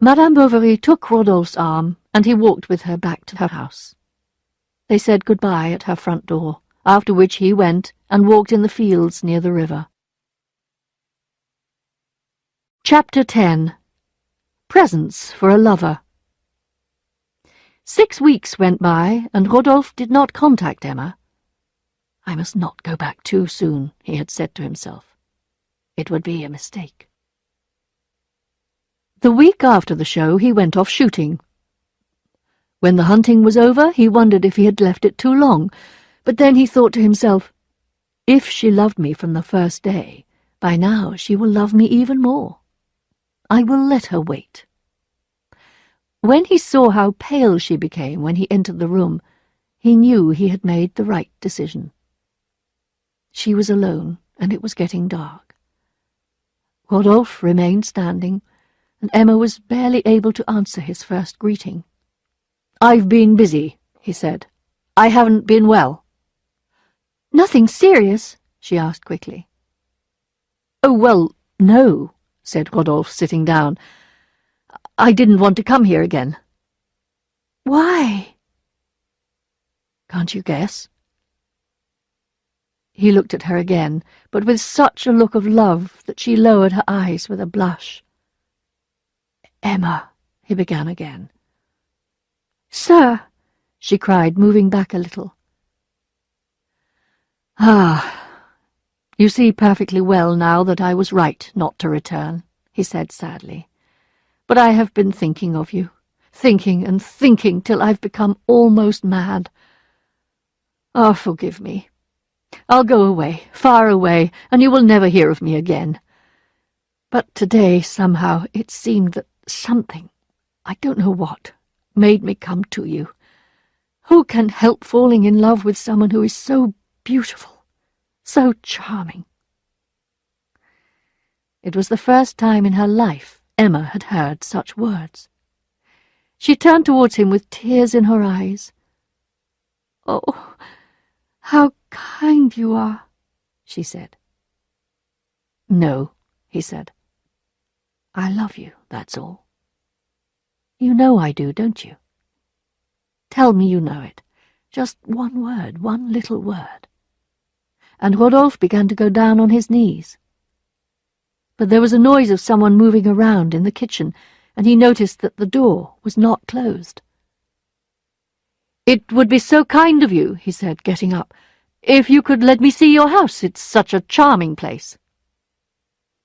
Madame Bovary took Rodolphe's arm, and he walked with her back to her house. They said goodbye at her front door, after which he went and walked in the fields near the river. Chapter 10. Presents for a Lover. 6 weeks went by, and Rodolphe did not contact Emma. "I must not go back too soon," he had said to himself. "It would be a mistake." The week after the show he went off shooting. When the hunting was over, he wondered if he had left it too long, but then he thought to himself, "If she loved me from the first day, by now she will love me even more. I will let her wait." When he saw how pale she became when he entered the room, he knew he had made the right decision. She was alone, and it was getting dark. Rodolphe remained standing, and Emma was barely able to answer his first greeting. "I've been busy," he said. "I haven't been well." "Nothing serious?" she asked quickly. "Oh, well, no," said Rodolphe, sitting down. "I didn't want to come here again." "Why?" "Can't you guess?" He looked at her again, but with such a look of love that she lowered her eyes with a blush. "Emma," he began again. "Sir," she cried, moving back a little. "Ah, you see perfectly well now that I was right not to return," he said sadly. "But I have been thinking of you, thinking and thinking till I've become almost mad. Ah, forgive me. I'll go away, far away, and you will never hear of me again. But today, somehow, it seemed that something, I don't know what, made me come to you. Who can help falling in love with someone who is so beautiful, so charming?" It was the first time in her life Emma had heard such words. She turned towards him with tears in her eyes. "Oh, how kind you are," she said. "No," he said. "I love you, that's all. You know I do, don't you? Tell me you know it. Just one word, one little word." And Rodolphe began to go down on his knees. But there was a noise of someone moving around in the kitchen, and he noticed that the door was not closed. "It would be so kind of you," he said, getting up, "if you could let me see your house. It's such a charming place."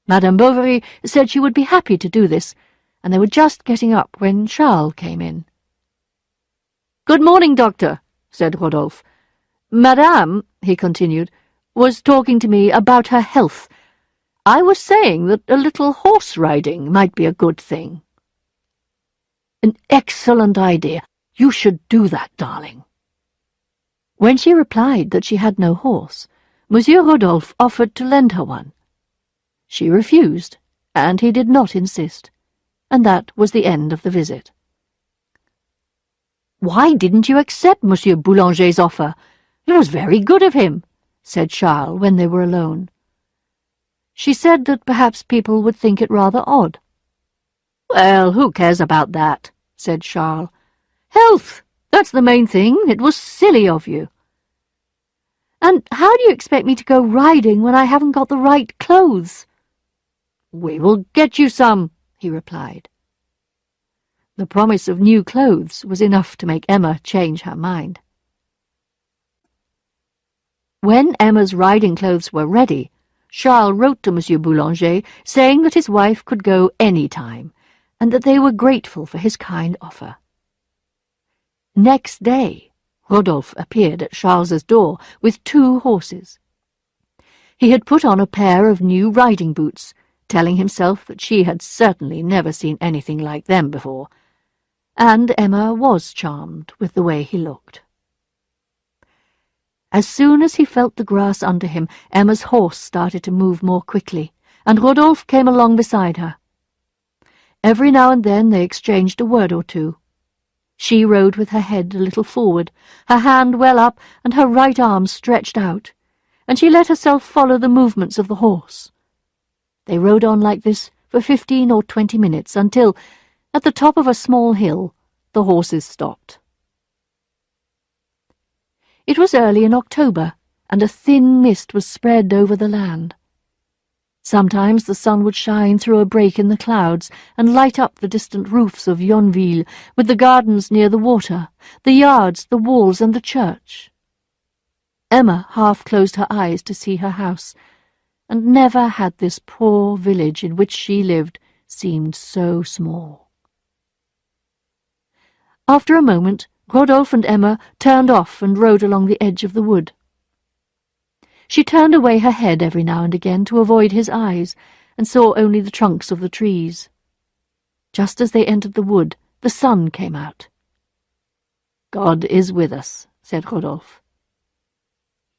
Madame Bovary said she would be happy to do this, and they were just getting up when Charles came in. "Good morning, doctor," said Rodolphe. "Madame," he continued, "was talking to me about her health. I was saying that a little horse-riding might be a good thing." "An excellent idea. You should do that, darling." When she replied that she had no horse, Monsieur Rodolphe offered to lend her one. She refused, and he did not insist, and that was the end of the visit. "Why didn't you accept Monsieur Boulanger's offer? It was very good of him," said Charles when they were alone. She said that perhaps people would think it rather odd. "Well, who cares about that?" said Charles. "Health, that's the main thing. It was silly of you." "And how do you expect me to go riding when I haven't got the right clothes?" "We will get you some," he replied. The promise of new clothes was enough to make Emma change her mind. When Emma's riding clothes were ready, Charles wrote to Monsieur Boulanger saying that his wife could go any time, and that they were grateful for his kind offer. Next day, Rodolphe appeared at Charles's door with 2 horses. He had put on a pair of new riding boots, telling himself that she had certainly never seen anything like them before, and Emma was charmed with the way he looked. As soon as he felt the grass under him, Emma's horse started to move more quickly, and Rodolphe came along beside her. Every now and then they exchanged a word or two. She rode with her head a little forward, her hand well up and her right arm stretched out, and she let herself follow the movements of the horse. They rode on like this for 15 or 20 minutes until, at the top of a small hill, the horses stopped. It was early in October, and a thin mist was spread over the land. Sometimes the sun would shine through a break in the clouds and light up the distant roofs of Yonville, with the gardens near the water, the yards, the walls, and the church. Emma half closed her eyes to see her house, and never had this poor village in which she lived seemed so small. After a moment, Rodolphe and Emma turned off and rode along the edge of the wood. She turned away her head every now and again to avoid his eyes, and saw only the trunks of the trees. Just as they entered the wood, the sun came out. "God is with us," said Rodolphe.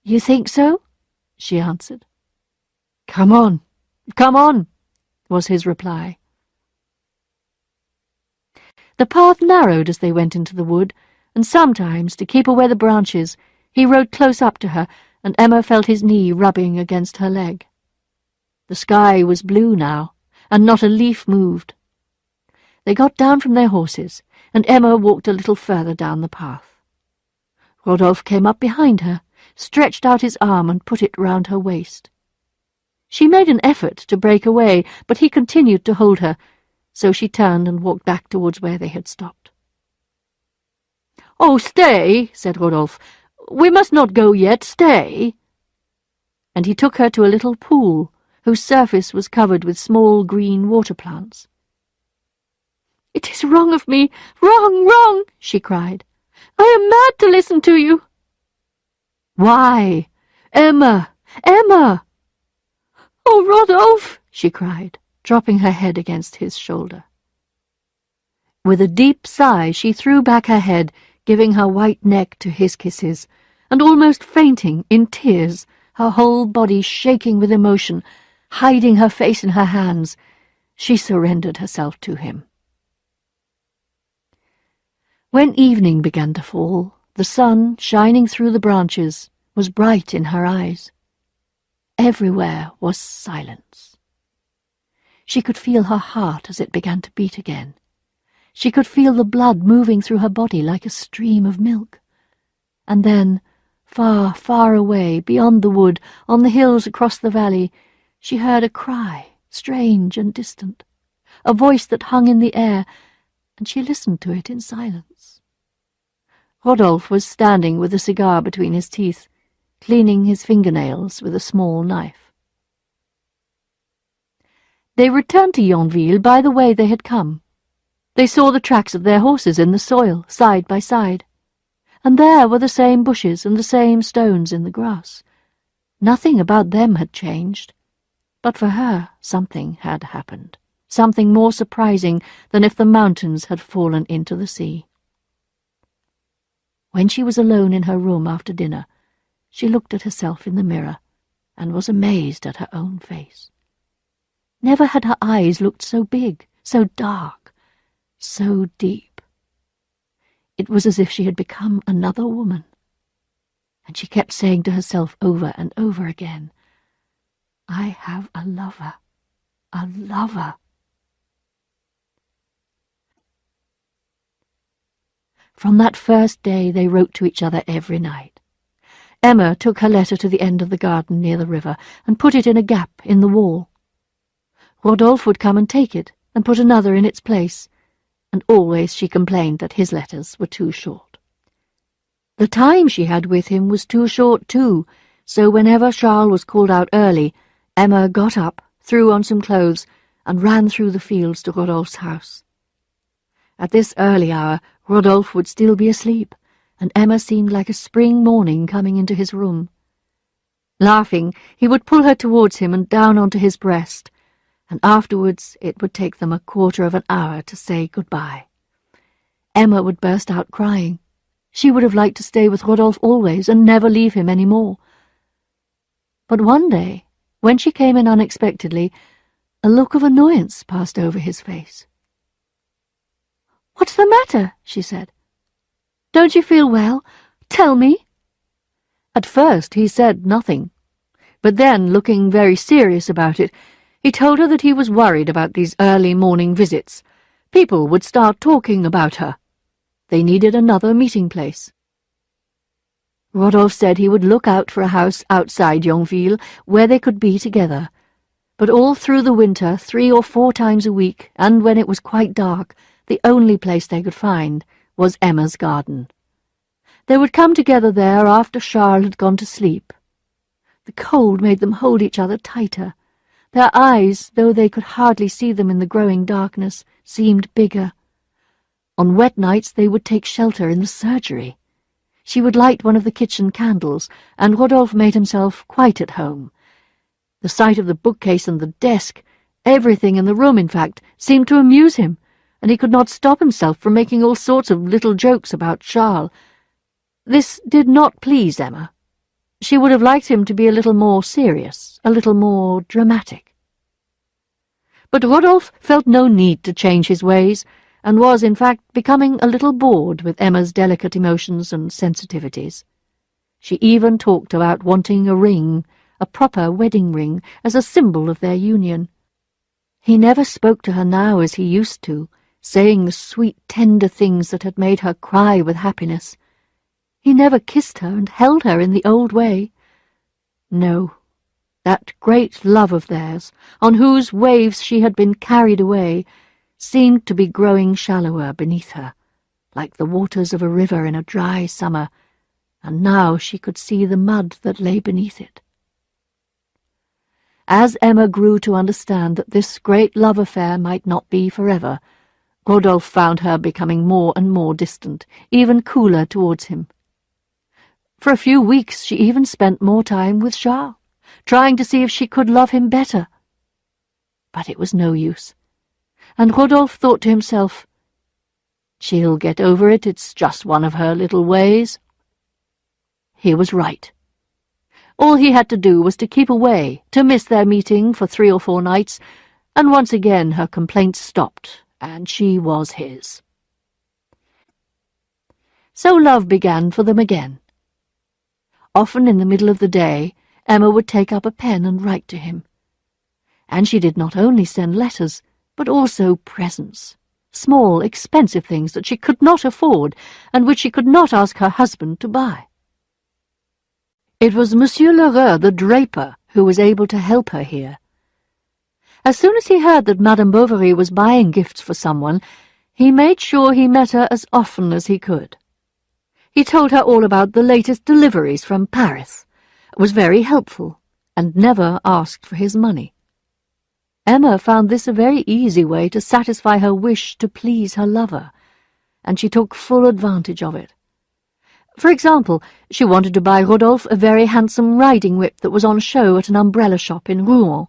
"You think so?" she answered. "Come on, come on," was his reply. The path narrowed as they went into the wood, and sometimes, to keep away the branches, he rode close up to her, and Emma felt his knee rubbing against her leg. The sky was blue now, and not a leaf moved. They got down from their horses, and Emma walked a little further down the path. Rodolphe came up behind her, stretched out his arm and put it round her waist. She made an effort to break away, but he continued to hold her, so she turned and walked back towards where they had stopped. "Oh, stay," said Rodolphe. "We must not go yet, stay." And he took her to a little pool, whose surface was covered with small green water plants. "It is wrong of me, wrong, wrong," she cried. "I am mad to listen to you." "Why? Emma, Emma!" "Oh, Rodolphe!" she cried, dropping her head against his shoulder. With a deep sigh she threw back her head, giving her white neck to his kisses, and almost fainting in tears, her whole body shaking with emotion, hiding her face in her hands, she surrendered herself to him. When evening began to fall, the sun, shining through the branches, was bright in her eyes. Everywhere was silence. She could feel her heart as it began to beat again. She could feel the blood moving through her body like a stream of milk. And then, far, far away, beyond the wood, on the hills across the valley, she heard a cry, strange and distant, a voice that hung in the air, and she listened to it in silence. Rodolphe was standing with a cigar between his teeth, cleaning his fingernails with a small knife. They returned to Yonville by the way they had come. They saw the tracks of their horses in the soil, side by side, and there were the same bushes and the same stones in the grass. Nothing about them had changed, but for her something had happened, something more surprising than if the mountains had fallen into the sea. When she was alone in her room after dinner, she looked at herself in the mirror and was amazed at her own face. Never had her eyes looked so big, so dark, so deep. It was as if she had become another woman, and she kept saying to herself over and over again, "I have a lover, a lover." From that first day they wrote to each other every night. Emma took her letter to the end of the garden near the river and put it in a gap in the wall. Rodolphe would come and take it and put another in its place, and always she complained that his letters were too short. The time she had with him was too short too, so whenever Charles was called out early, Emma got up, threw on some clothes, and ran through the fields to Rodolphe's house. At this early hour Rodolphe would still be asleep, and Emma seemed like a spring morning coming into his room. Laughing, he would pull her towards him and down onto his breast, and afterwards it would take them a quarter of an hour to say goodbye. Emma would burst out crying. She would have liked to stay with Rodolphe always and never leave him any more. But one day, when she came in unexpectedly, a look of annoyance passed over his face. "What's the matter?" she said. "Don't you feel well? Tell me." At first he said nothing, but then, looking very serious about it, he told her that he was worried about these early morning visits. People would start talking about her. They needed another meeting place. Rodolphe said he would look out for a house outside Yonville where they could be together, but all through the winter, 3 or 4 times a week, and when it was quite dark, the only place they could find was Emma's garden. They would come together there after Charles had gone to sleep. The cold made them hold each other tighter. Their eyes, though they could hardly see them in the growing darkness, seemed bigger. On wet nights they would take shelter in the surgery. She would light one of the kitchen candles, and Rodolphe made himself quite at home. The sight of the bookcase and the desk, everything in the room, in fact, seemed to amuse him, and he could not stop himself from making all sorts of little jokes about Charles. This did not please Emma. She would have liked him to be a little more serious, a little more dramatic. But Rodolphe felt no need to change his ways, and was, in fact, becoming a little bored with Emma's delicate emotions and sensitivities. She even talked about wanting a ring, a proper wedding ring, as a symbol of their union. He never spoke to her now as he used to, saying the sweet, tender things that had made her cry with happiness. He never kissed her and held her in the old way. No, that great love of theirs, on whose waves she had been carried away, seemed to be growing shallower beneath her, like the waters of a river in a dry summer, and now she could see the mud that lay beneath it. As Emma grew to understand that this great love affair might not be forever, Rodolphe found her becoming more and more distant, even cooler towards him. For a few weeks she even spent more time with Charles, trying to see if she could love him better. But it was no use, and Rodolphe thought to himself, "She'll get over it, it's just one of her little ways." He was right. All he had to do was to keep away, to miss their meeting for 3 or 4 nights, and once again her complaints stopped, and she was his. So love began for them again. Often in the middle of the day, Emma would take up a pen and write to him. And she did not only send letters, but also presents, small, expensive things that she could not afford, and which she could not ask her husband to buy. It was Monsieur Lheureux, the draper, who was able to help her here. As soon as he heard that Madame Bovary was buying gifts for someone, he made sure he met her as often as he could. He told her all about the latest deliveries from Paris, was very helpful, and never asked for his money. Emma found this a very easy way to satisfy her wish to please her lover, and she took full advantage of it. For example, she wanted to buy Rodolphe a very handsome riding whip that was on show at an umbrella shop in Rouen,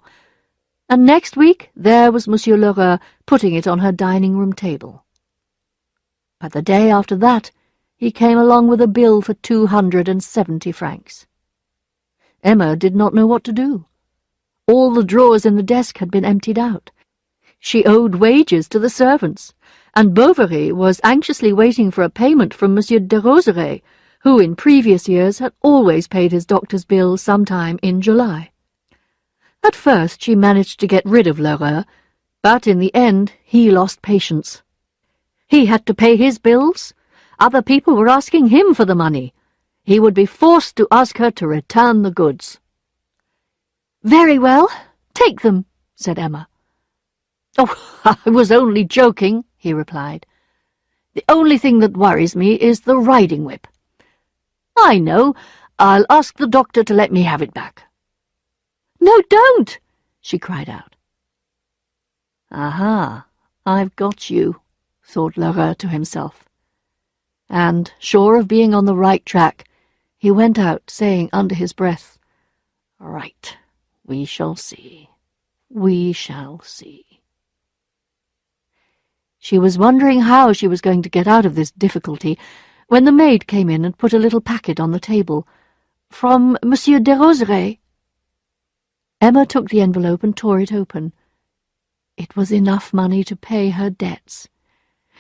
and next week there was Monsieur Lheureux putting it on her dining-room table. But the day after that, he came along with a bill for 270 francs. Emma did not know what to do. All the drawers in the desk had been emptied out. She owed wages to the servants, and Bovary was anxiously waiting for a payment from Monsieur de Roseray, who in previous years had always paid his doctor's bill sometime in July. At first she managed to get rid of Lheureux, but in the end he lost patience. He had to pay his bills. Other people were asking him for the money. He would be forced to ask her to return the goods. "Very well, take them," said Emma. "Oh, I was only joking," he replied. "The only thing that worries me is the riding whip. I know. I'll ask the doctor to let me have it back." "No, don't!" she cried out. "Aha, I've got you," thought Lheureux to himself. And, sure of being on the right track, he went out, saying under his breath, "Right, we shall see. We shall see." She was wondering how she was going to get out of this difficulty when the maid came in and put a little packet on the table. "From Monsieur de Roseray." Emma took the envelope and tore it open. It was enough money to pay her debts.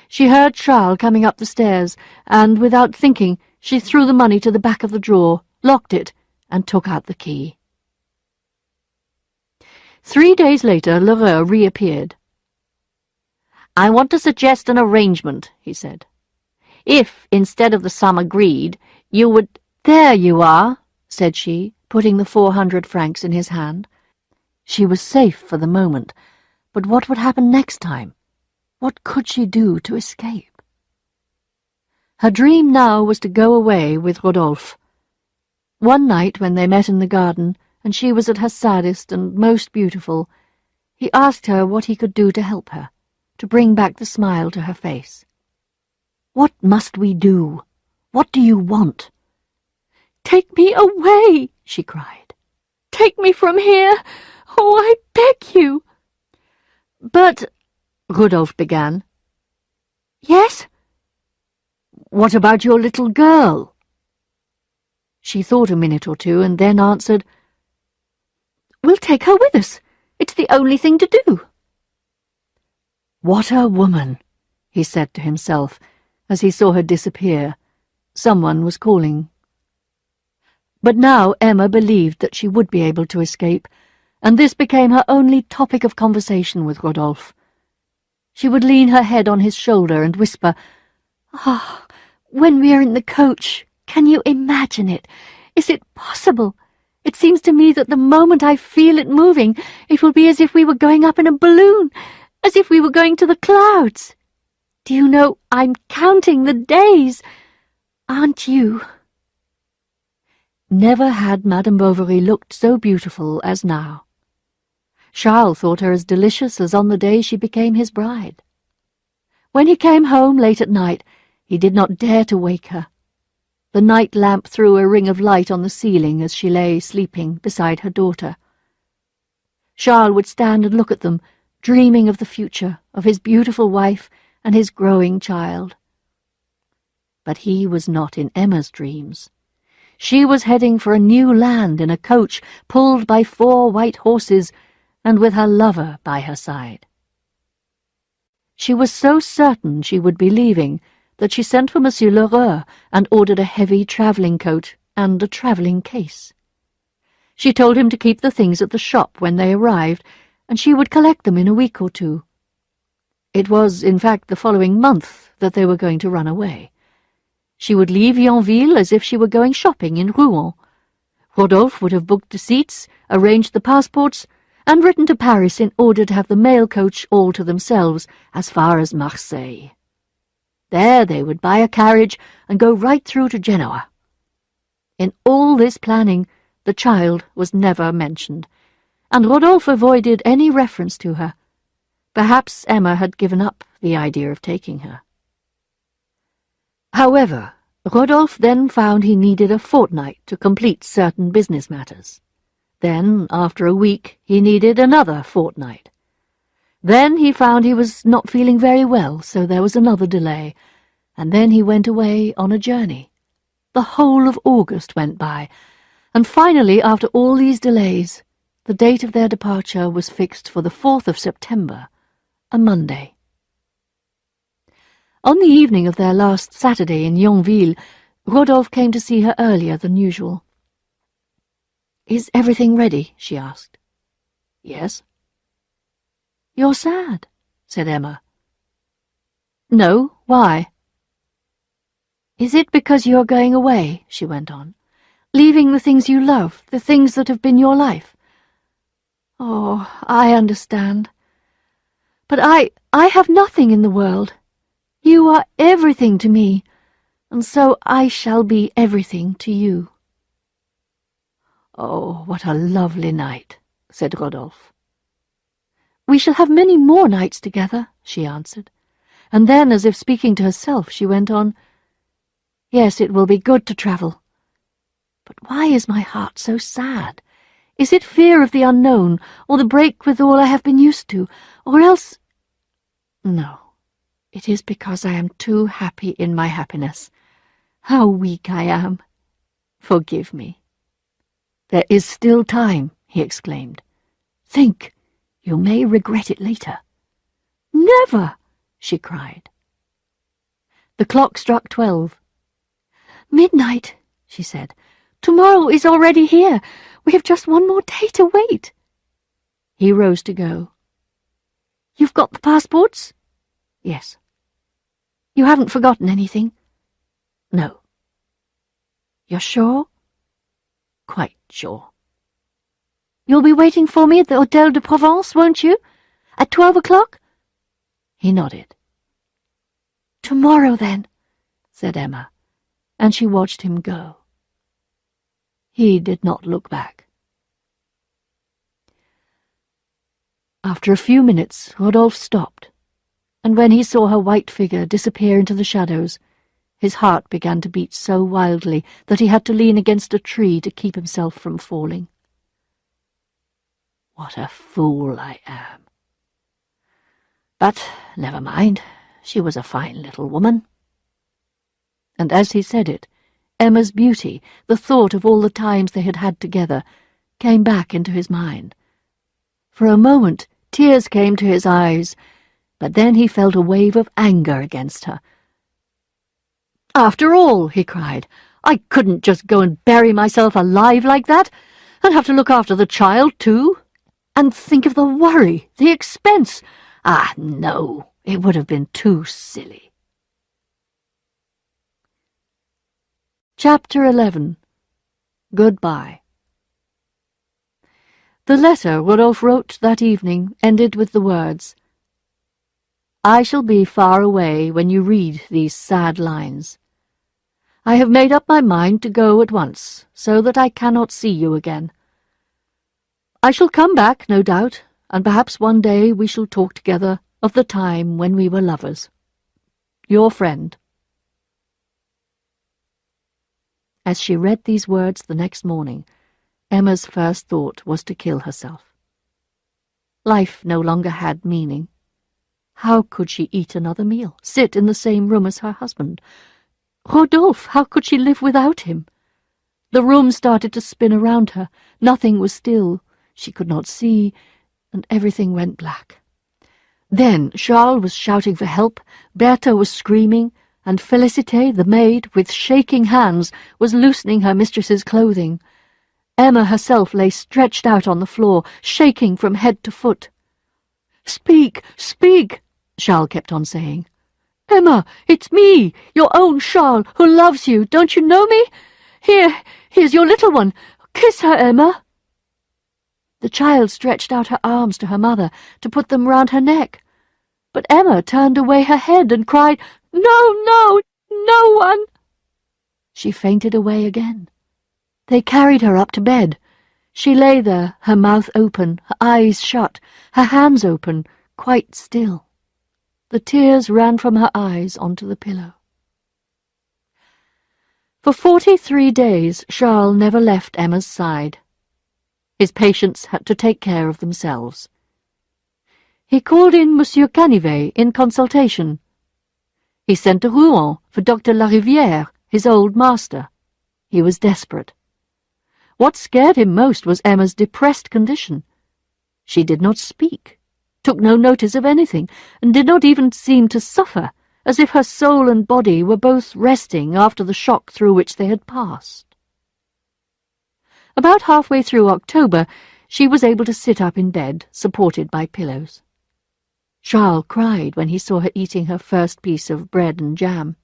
She heard Charles coming up the stairs, and, without thinking, she threw the money to the back of the drawer, locked it, and took out the key. 3 days later, Lheureux reappeared. "I want to suggest an arrangement," he said. "If, instead of the sum agreed, you would—" "There you are," said she, putting the 400 francs in his hand. She was safe for the moment, but what would happen next time? What could she do to escape? Her dream now was to go away with Rodolphe. One night, when they met in the garden, and she was at her saddest and most beautiful, he asked her what he could do to help her, to bring back the smile to her face. "What must we do? What do you want?" "Take me away," she cried. "Take me from here. Oh, I beg you." "But—" Rodolphe began. "Yes?" "What about your little girl?" She thought a minute or two and then answered, "We'll take her with us. It's the only thing to do." "What a woman," he said to himself as he saw her disappear. Someone was calling. But now Emma believed that she would be able to escape, and this became her only topic of conversation with Rodolphe. She would lean her head on his shoulder and whisper, "Ah, when we are in the coach, can you imagine it? Is it possible? It seems to me that the moment I feel it moving, it will be as if we were going up in a balloon, as if we were going to the clouds. Do you know, I'm counting the days. Aren't you?" Never had Madame Bovary looked so beautiful as now. Charles thought her as delicious as on the day she became his bride. When he came home late at night, he did not dare to wake her. The night lamp threw a ring of light on the ceiling as she lay sleeping beside her daughter. Charles would stand and look at them, dreaming of the future, of his beautiful wife and his growing child. But he was not in Emma's dreams. She was heading for a new land in a coach pulled by 4 white horses and with her lover by her side. She was so certain she would be leaving that she sent for Monsieur Lheureux and ordered a heavy travelling coat and a travelling case. She told him to keep the things at the shop when they arrived, and she would collect them in a week or 2. It was, in fact, the following month that they were going to run away. She would leave Yonville as if she were going shopping in Rouen. Rodolphe would have booked the seats, arranged the passports, and written to Paris in order to have the mail coach all to themselves as far as Marseille. There they would buy a carriage and go right through to Genoa. In all this planning, the child was never mentioned, and Rodolphe avoided any reference to her. Perhaps Emma had given up the idea of taking her. However, Rodolphe then found he needed a fortnight to complete certain business matters. Then, after a week, he needed another fortnight. Then he found he was not feeling very well, so there was another delay, and then he went away on a journey. The whole of August went by, and finally, after all these delays, the date of their departure was fixed for the 4th of September, a Monday. On the evening of their last Saturday in Yonville, Rodolphe came to see her earlier than usual. "Is everything ready?" she asked. "Yes." "You're sad," said Emma. "No, why?" "Is it because you're going away?" she went on. "Leaving the things you love, the things that have been your life?" "Oh, I understand. But I have nothing in the world. You are everything to me, and so I shall be everything to you." "Oh, what a lovely night," said Rodolphe. "We shall have many more nights together," she answered, and then, as if speaking to herself, she went on, "Yes, it will be good to travel. But why is my heart so sad? Is it fear of the unknown, or the break with all I have been used to, or else— No. It is because I am too happy in my happiness. How weak I am. Forgive me." "There is still time," he exclaimed. "Think, you may regret it later." "Never!" she cried. The clock struck 12. "Midnight," she said. "Tomorrow is already here. We have just one more day to wait." He rose to go. "You've got the passports?" "Yes." "You haven't forgotten anything?" "No." "You're sure?" "Quite sure." "You'll be waiting for me at the Hôtel de Provence, won't you? At 12 o'clock? He nodded. "Tomorrow, then," said Emma, and she watched him go. He did not look back. After a few minutes, Rodolphe stopped, and when he saw her white figure disappear into the shadows, his heart began to beat so wildly that he had to lean against a tree to keep himself from falling. "What a fool I am! But never mind, she was a fine little woman." And as he said it, Emma's beauty, the thought of all the times they had had together, came back into his mind. For a moment, tears came to his eyes, but then he felt a wave of anger against her. "After all," he cried, "I couldn't just go and bury myself alive like that, and have to look after the child, too. And think of the worry, the expense. Ah, no, it would have been too silly." Chapter 11. Goodbye. The letter Rodolphe wrote that evening ended with the words, "I shall be far away when you read these sad lines. I have made up my mind to go at once, so that I cannot see you again. I shall come back, no doubt, and perhaps one day we shall talk together of the time when we were lovers. Your friend." As she read these words the next morning, Emma's first thought was to kill herself. Life no longer had meaning. How could she eat another meal, sit in the same room as her husband? Rodolphe, how could she live without him? The room started to spin around her. Nothing was still. She could not see, and everything went black. Then Charles was shouting for help, Bertha was screaming, and Félicité, the maid, with shaking hands, was loosening her mistress's clothing. Emma herself lay stretched out on the floor, shaking from head to foot. "Speak, speak," Charles kept on saying. "Emma, it's me, your own Charles, who loves you. Don't you know me? Here's your little one. Kiss her, Emma." The child stretched out her arms to her mother to put them round her neck. But Emma turned away her head and cried, "No, no, no one!" She fainted away again. They carried her up to bed. She lay there, her mouth open, her eyes shut, her hands open, quite still. The tears ran from her eyes onto the pillow. For 43 days Charles never left Emma's side. His patients had to take care of themselves. He called in Monsieur Canivet in consultation. He sent to Rouen for Dr. Larivière, his old master. He was desperate. What scared him most was Emma's depressed condition. She did not speak, took no notice of anything, and did not even seem to suffer, as if her soul and body were both resting after the shock through which they had passed. About halfway through October, she was able to sit up in bed, supported by pillows. Charles cried when he saw her eating her first piece of bread and jam.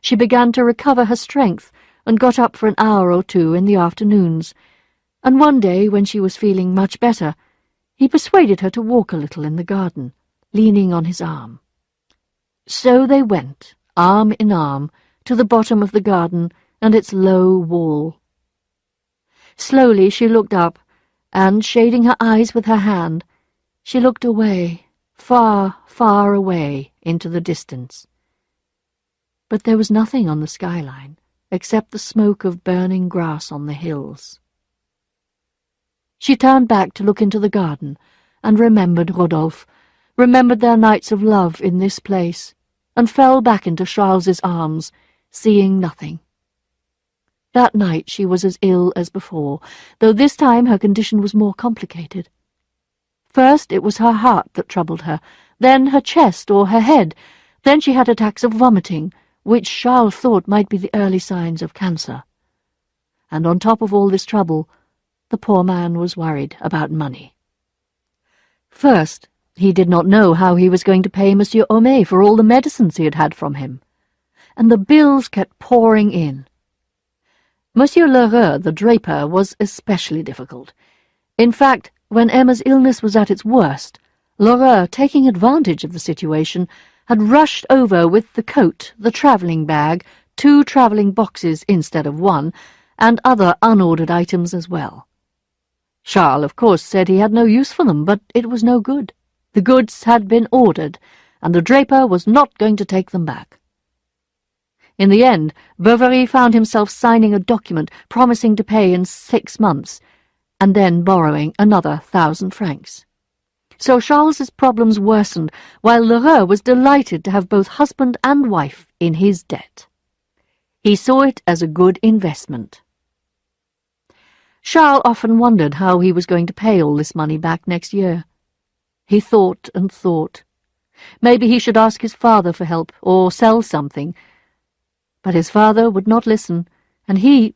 She began to recover her strength and got up for an hour or two in the afternoons, and one day, when she was feeling much better, he persuaded her to walk a little in the garden, leaning on his arm. So they went, arm in arm, to the bottom of the garden and its low wall. Slowly she looked up, and, shading her eyes with her hand, she looked away, far, far away, into the distance. But there was nothing on the skyline, except the smoke of burning grass on the hills. She turned back to look into the garden, and remembered Rodolphe, remembered their nights of love in this place, and fell back into Charles's arms, seeing nothing. That night she was as ill as before, though this time her condition was more complicated. First it was her heart that troubled her, then her chest or her head, then she had attacks of vomiting, which Charles thought might be the early signs of cancer. And on top of all this trouble, the poor man was worried about money. First, he did not know how he was going to pay Monsieur Homais for all the medicines he had had from him, and the bills kept pouring in. Monsieur Lheureux, the draper, was especially difficult. In fact, when Emma's illness was at its worst, Lheureux, taking advantage of the situation, had rushed over with the coat, the travelling bag, 2 travelling boxes instead of 1, and other unordered items as well. Charles, of course, said he had no use for them, but it was no good. The goods had been ordered, and the draper was not going to take them back. In the end, Bovary found himself signing a document promising to pay in 6 months, and then borrowing another 1,000 francs. So Charles's problems worsened, while Lheureux was delighted to have both husband and wife in his debt. He saw it as a good investment. Charles often wondered how he was going to pay all this money back next year. He thought and thought. Maybe he should ask his father for help, or sell something. But his father would not listen, and he